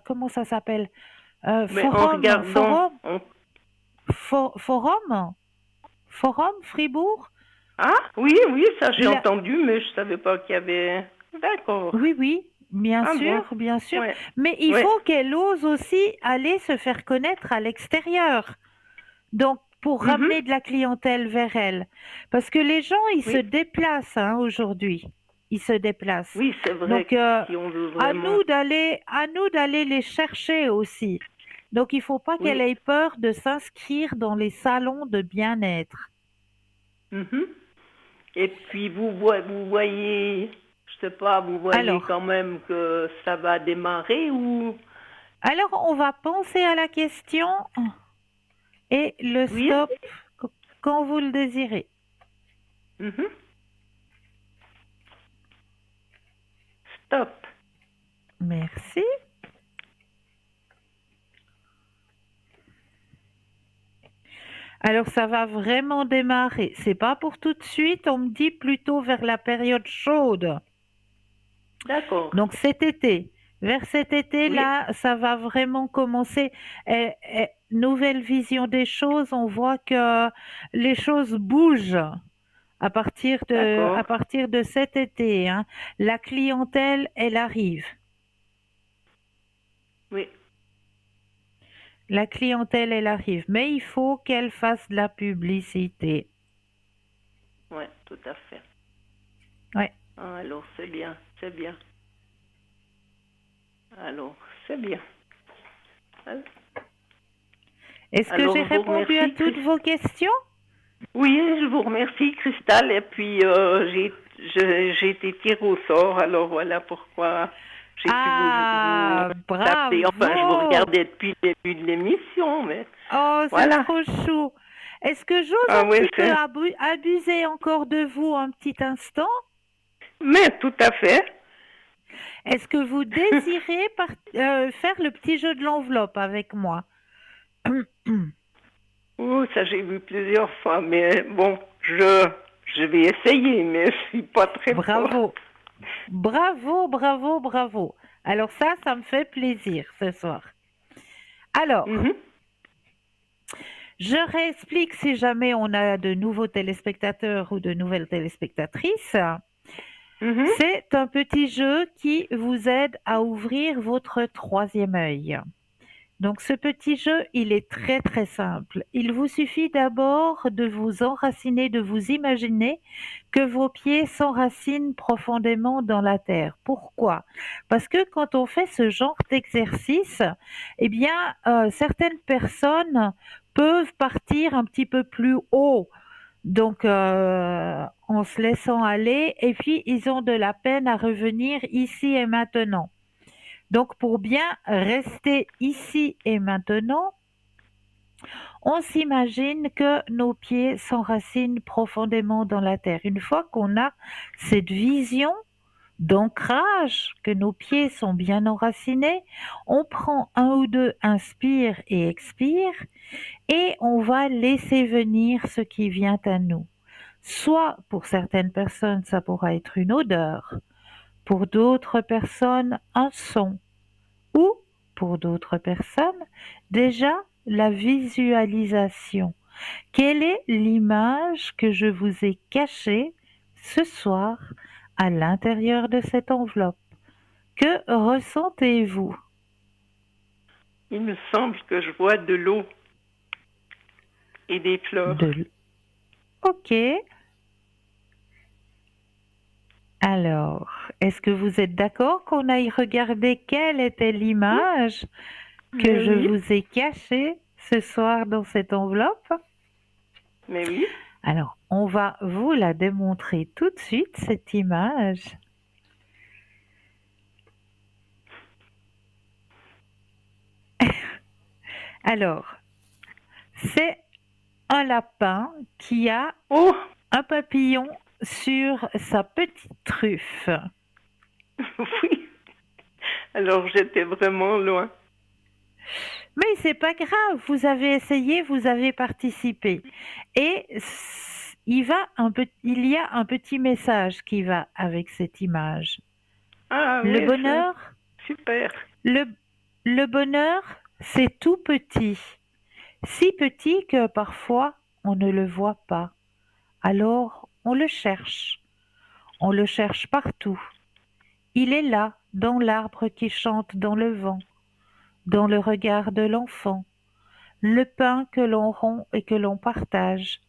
comment ça s'appelle? Mais en regardant... Forum, Fribourg. Ah, oui, oui, ça j'ai Il a, entendu, mais je savais pas qu'il y avait... D'accord. oui, oui, Ah bon, bien sûr. ouais, Mais il ouais, faut qu'elle ose aussi aller se faire connaître à l'extérieur. Donc, pour ramener de la clientèle vers elle. Parce que les gens, ils se oui, déplacent aujourd'hui. Ils se déplacent. oui, c'est vrai Donc, que si on veut vraiment... à nous d'aller les chercher aussi. Donc, il faut pas qu'elle Oui, ait peur de s'inscrire dans les salons de bien-être. mhm. Et puis vous voyez, je sais pas, vous voyez Alors, quand même que ça va démarrer ou... on va penser à la question et le Oui, stop quand vous le désirez. mhm. Stop. Merci. Alors, ça va vraiment démarrer. C'est pas pour tout de suite, on me dit plutôt vers la période chaude. D'accord. Donc, cet été. Vers cet Oui, été-là, ça va vraiment commencer. Nouvelle vision des choses, on voit que les choses bougent à d'accord. partir de cet été, hein. La clientèle, elle arrive. Oui, La clientèle, elle arrive. Mais il faut qu'elle fasse de la publicité. ouais, tout à fait. Ouais. Ah, alors c'est bien, c'est bien. Alors, c'est bien. Est-ce que Alors, j'ai je vous répondu à remercie, toutes vos questions? Oui, je vous remercie, Cristal. Et puis, j'ai été tirée au sort. Alors, voilà pourquoi j'ai pu vous Ah, taper. Enfin, je vous bravo! regardais depuis le début de l'émission, mais Oh, c'est voilà. trop chou. Est-ce que j'ose Ah un oui, petit peu abuser encore de vous un petit instant? Mais tout à fait. Est-ce que vous désirez faire le petit jeu de l'enveloppe avec moi? Oh, ça, j'ai vu plusieurs fois. Mais bon, je vais essayer, mais je suis pas très fort. Bravo, bravo, bravo, bravo. Alors ça me fait plaisir ce soir. Alors, Mhm, je réexplique si jamais on a de nouveaux téléspectateurs ou de nouvelles téléspectatrices. mhm. C'est un petit jeu qui vous aide à ouvrir votre troisième œil. Donc ce petit jeu, il est très très simple. Il vous suffit d'abord de vous enraciner, de vous imaginer que vos pieds s'enracinent profondément dans la terre. Pourquoi? Parce que quand on fait ce genre d'exercice, eh bien, certaines personnes peuvent partir un petit peu plus haut Donc, en se laissant aller, et puis ils ont de la peine à revenir ici et maintenant. Donc, pour bien rester ici et maintenant, on s'imagine que nos pieds s'enracinent profondément dans la terre. Une fois qu'on a cette vision d'ancrage, que nos pieds sont bien enracinés, on prend un ou deux inspire et expire et on va laisser venir ce qui vient à nous. Soit pour certaines personnes, ça pourra être une odeur, pour d'autres personnes, un son, ou pour d'autres personnes, déjà la visualisation. Quelle est l'image que je vous ai cachée ce soir à l'intérieur de cette enveloppe? Que ressentez-vous? Il me semble que je vois de l'eau et des fleurs. Ok. Alors, est-ce que vous êtes d'accord qu'on aille regarder quelle était l'image que je vous ai cachée ce soir dans cette enveloppe? Mais oui. Alors, on va vous la démontrer tout de suite, cette image. Alors, c'est un lapin qui a un papillon sur sa petite truffe. Oui. Alors, j'étais vraiment loin. Mais c'est pas grave, vous avez essayé, vous avez participé. Et il y a un petit message qui va avec cette image. Ah, Le oui, bonheur, super. Le bonheur, c'est tout petit. Si petit que parfois on ne le voit pas. Alors on le cherche. On le cherche partout. Il est là, dans l'arbre qui chante dans le vent, dans le regard de l'enfant, le pain que l'on rompt et que l'on partage,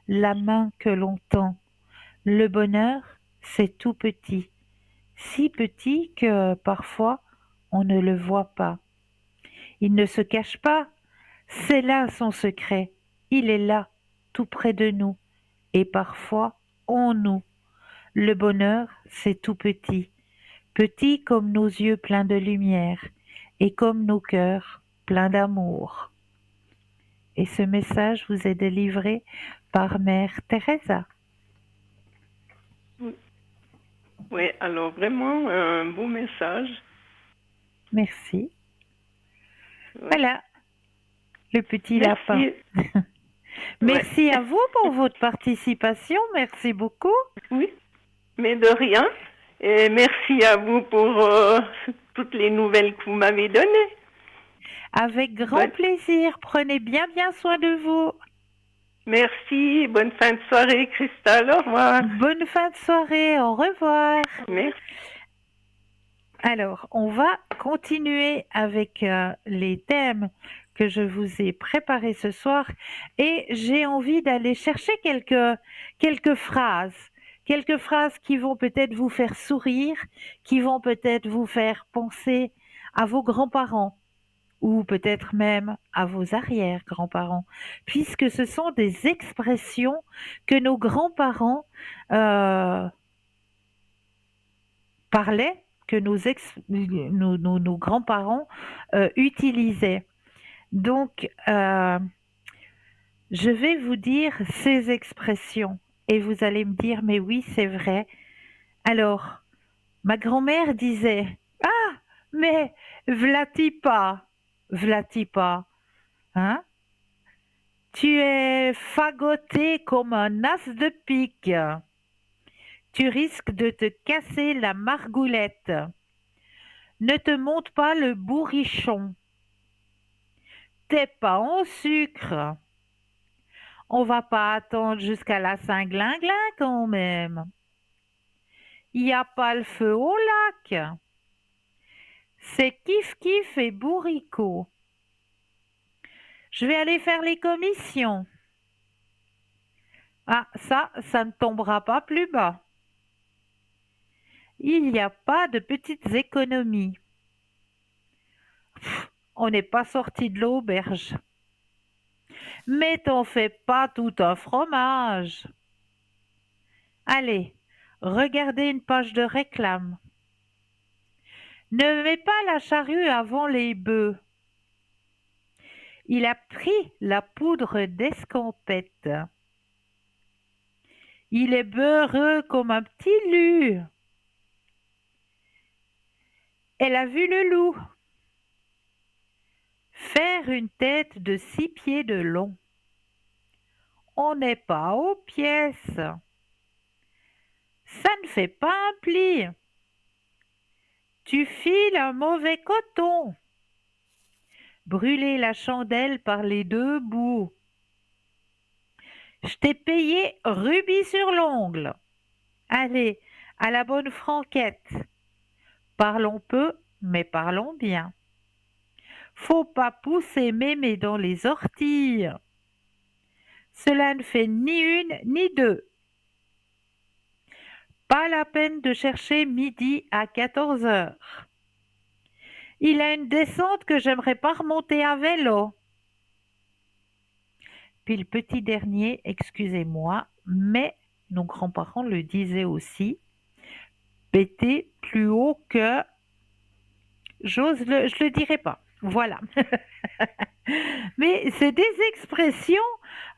la main que l'on tend. Le bonheur, c'est tout petit, si petit que parfois on ne le voit pas. Il ne se cache pas, c'est là son secret. Il est là, tout près de nous, et parfois en nous. Le bonheur, c'est tout petit, petit comme nos yeux pleins de lumière, et comme nos cœurs pleins d'amour. Et ce message vous est délivré par Mère Teresa. Oui, alors vraiment un beau message. Merci. Ouais. Voilà, le petit lapin. Merci à vous pour votre participation. Merci beaucoup. Oui, mais de rien. Et merci à vous pour toutes les nouvelles que vous m'avez données. Avec grand plaisir. Prenez bien soin de vous. Merci. Bonne fin de soirée, Christelle. Au revoir. Bonne fin de soirée. Au revoir. Merci. Alors, on va continuer avec les thèmes que je vous ai préparés ce soir et j'ai envie d'aller chercher quelques phrases qui vont peut-être vous faire sourire, qui vont peut-être vous faire penser à vos grands-parents ou peut-être même à vos arrière-grands-parents, puisque ce sont des expressions que nos grands-parents parlaient, que nos grands-parents utilisaient. Donc, je vais vous dire ces expressions et vous allez me dire, mais oui, c'est vrai. Alors, ma grand-mère disait, ah, mais v'là-t-il pas, hein? Tu es fagoté comme un as de pique. Tu risques de te casser la margoulette. Ne te monte pas le bourrichon. T'es pas en sucre. On va pas attendre jusqu'à la Saint-Glinglin quand même. Y a pas le feu au lac. C'est kiff-kiff et bourricot. Je vais aller faire les commissions. Ah, ça ne tombera pas plus bas. Il n'y a pas de petites économies. On n'est pas sorti de l'auberge. Mais t'en fais pas tout un fromage. Allez, regardez une page de réclame. Ne mets pas la charrue avant les bœufs. Il a pris la poudre d'escampette. Il est beurreux comme un petit lu. Elle a vu le loup faire une tête de 6 pieds de long. On n'est pas aux pièces. Ça ne fait pas un pli. Tu files un mauvais coton. Brûler la chandelle par les deux bouts. Je t'ai payé rubis sur l'ongle. Allez, à la bonne franquette. Parlons peu, mais parlons bien. Faut pas pousser mémé dans les orties. Cela ne fait ni une ni deux. Pas la peine de chercher midi à 14 heures. Il a une descente que j'aimerais pas remonter à vélo. Puis le petit dernier, excusez-moi, mais nos grands-parents le disaient aussi, péter plus haut que... je le dirai pas. Voilà. Mais c'est des expressions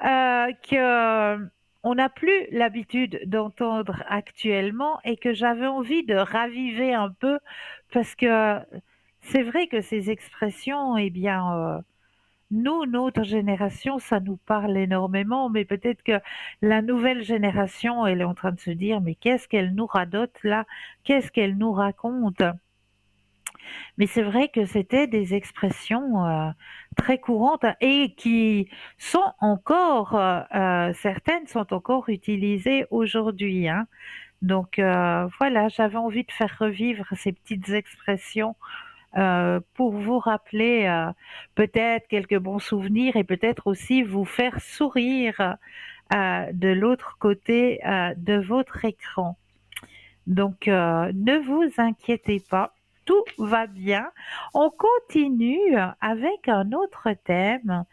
que on n'a plus l'habitude d'entendre actuellement et que j'avais envie de raviver un peu parce que c'est vrai que ces expressions, eh bien, nous, notre génération, ça nous parle énormément, mais peut-être que la nouvelle génération, elle est en train de se dire, mais qu'est-ce qu'elle nous radote là? Qu'est-ce qu'elle nous raconte? Mais c'est vrai que c'était des expressions très courantes et qui sont encore, certaines sont encore utilisées aujourd'hui, hein. Donc voilà, j'avais envie de faire revivre ces petites expressions pour vous rappeler peut-être quelques bons souvenirs et peut-être aussi vous faire sourire de l'autre côté de votre écran. Donc ne vous inquiétez pas, tout va bien. On continue avec un autre thème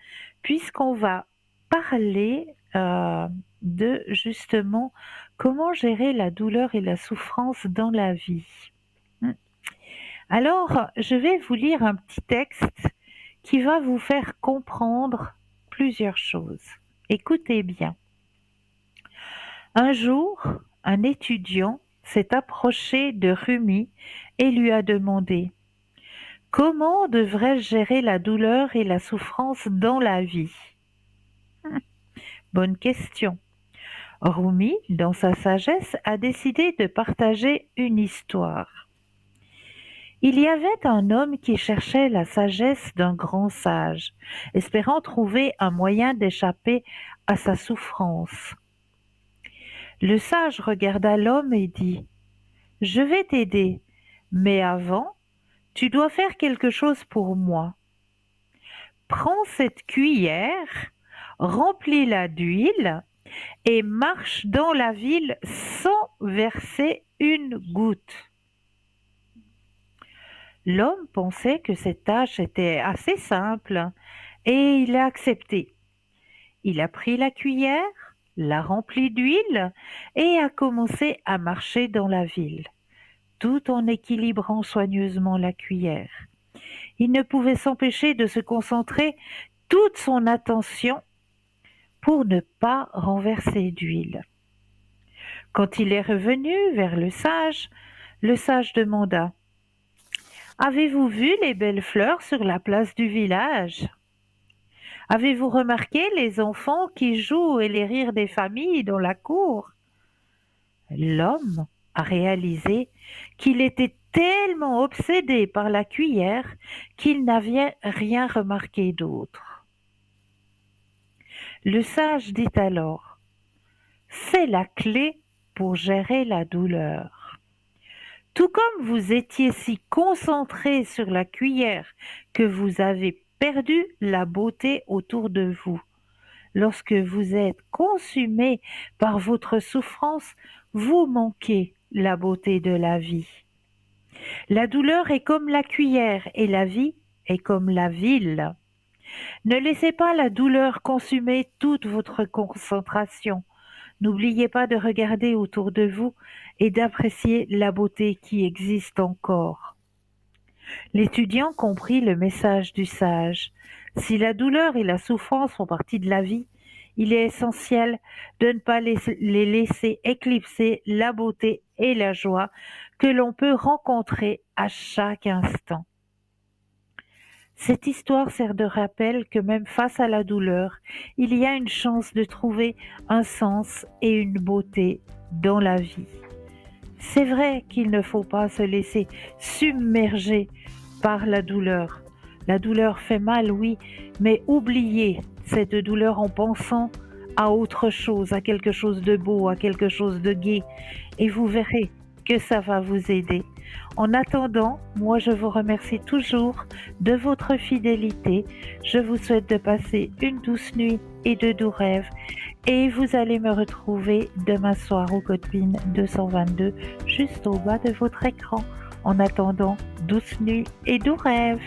puisqu'on va parler de justement comment gérer la douleur et la souffrance dans la vie. Alors, je vais vous lire un petit texte qui va vous faire comprendre plusieurs choses. Écoutez bien. Un jour, un étudiant s'est approché de Rumi et lui a demandé « Comment devrais-je gérer la douleur et la souffrance dans la vie ?» Bonne question. Rumi, dans sa sagesse, a décidé de partager une histoire. Il y avait un homme qui cherchait la sagesse d'un grand sage, espérant trouver un moyen d'échapper à sa souffrance. Le sage regarda l'homme et dit « Je vais t'aider, mais avant, tu dois faire quelque chose pour moi. Prends cette cuillère, remplis-la d'huile et marche dans la ville sans verser une goutte. » L'homme pensait que cette tâche était assez simple et il a accepté. Il a pris la cuillère, l'a remplie d'huile et a commencé à marcher dans la ville, tout en équilibrant soigneusement la cuillère. Il ne pouvait s'empêcher de se concentrer toute son attention pour ne pas renverser d'huile. Quand il est revenu vers le sage demanda « Avez-vous vu les belles fleurs sur la place du village? Avez-vous remarqué les enfants qui jouent et les rires des familles dans la cour ?» L'homme a réalisé qu'il était tellement obsédé par la cuillère qu'il n'avait rien remarqué d'autre. Le sage dit alors « C'est la clé pour gérer la douleur. Tout comme vous étiez si concentré sur la cuillère que vous avez perdu la beauté autour de vous. Lorsque vous êtes consumé par votre souffrance, vous manquez la beauté de la vie. La douleur est comme la cuillère et la vie est comme la ville. Ne laissez pas la douleur consumer toute votre concentration. N'oubliez pas de regarder autour de vous et d'apprécier la beauté qui existe encore. L'étudiant comprit le message du sage. Si la douleur et la souffrance font partie de la vie, il est essentiel de ne pas les laisser éclipser la beauté et la joie que l'on peut rencontrer à chaque instant. Cette histoire sert de rappel que même face à la douleur, il y a une chance de trouver un sens et une beauté dans la vie. C'est vrai qu'il ne faut pas se laisser submerger par la douleur. La douleur fait mal, oui, mais oubliez cette douleur en pensant à autre chose, à quelque chose de beau, à quelque chose de gai, et vous verrez que ça va vous aider. En attendant, moi je vous remercie toujours de votre fidélité. Je vous souhaite de passer une douce nuit et de doux rêves. Et vous allez me retrouver demain soir au code PIN 222, juste au bas de votre écran. En attendant, douce nuit et doux rêves.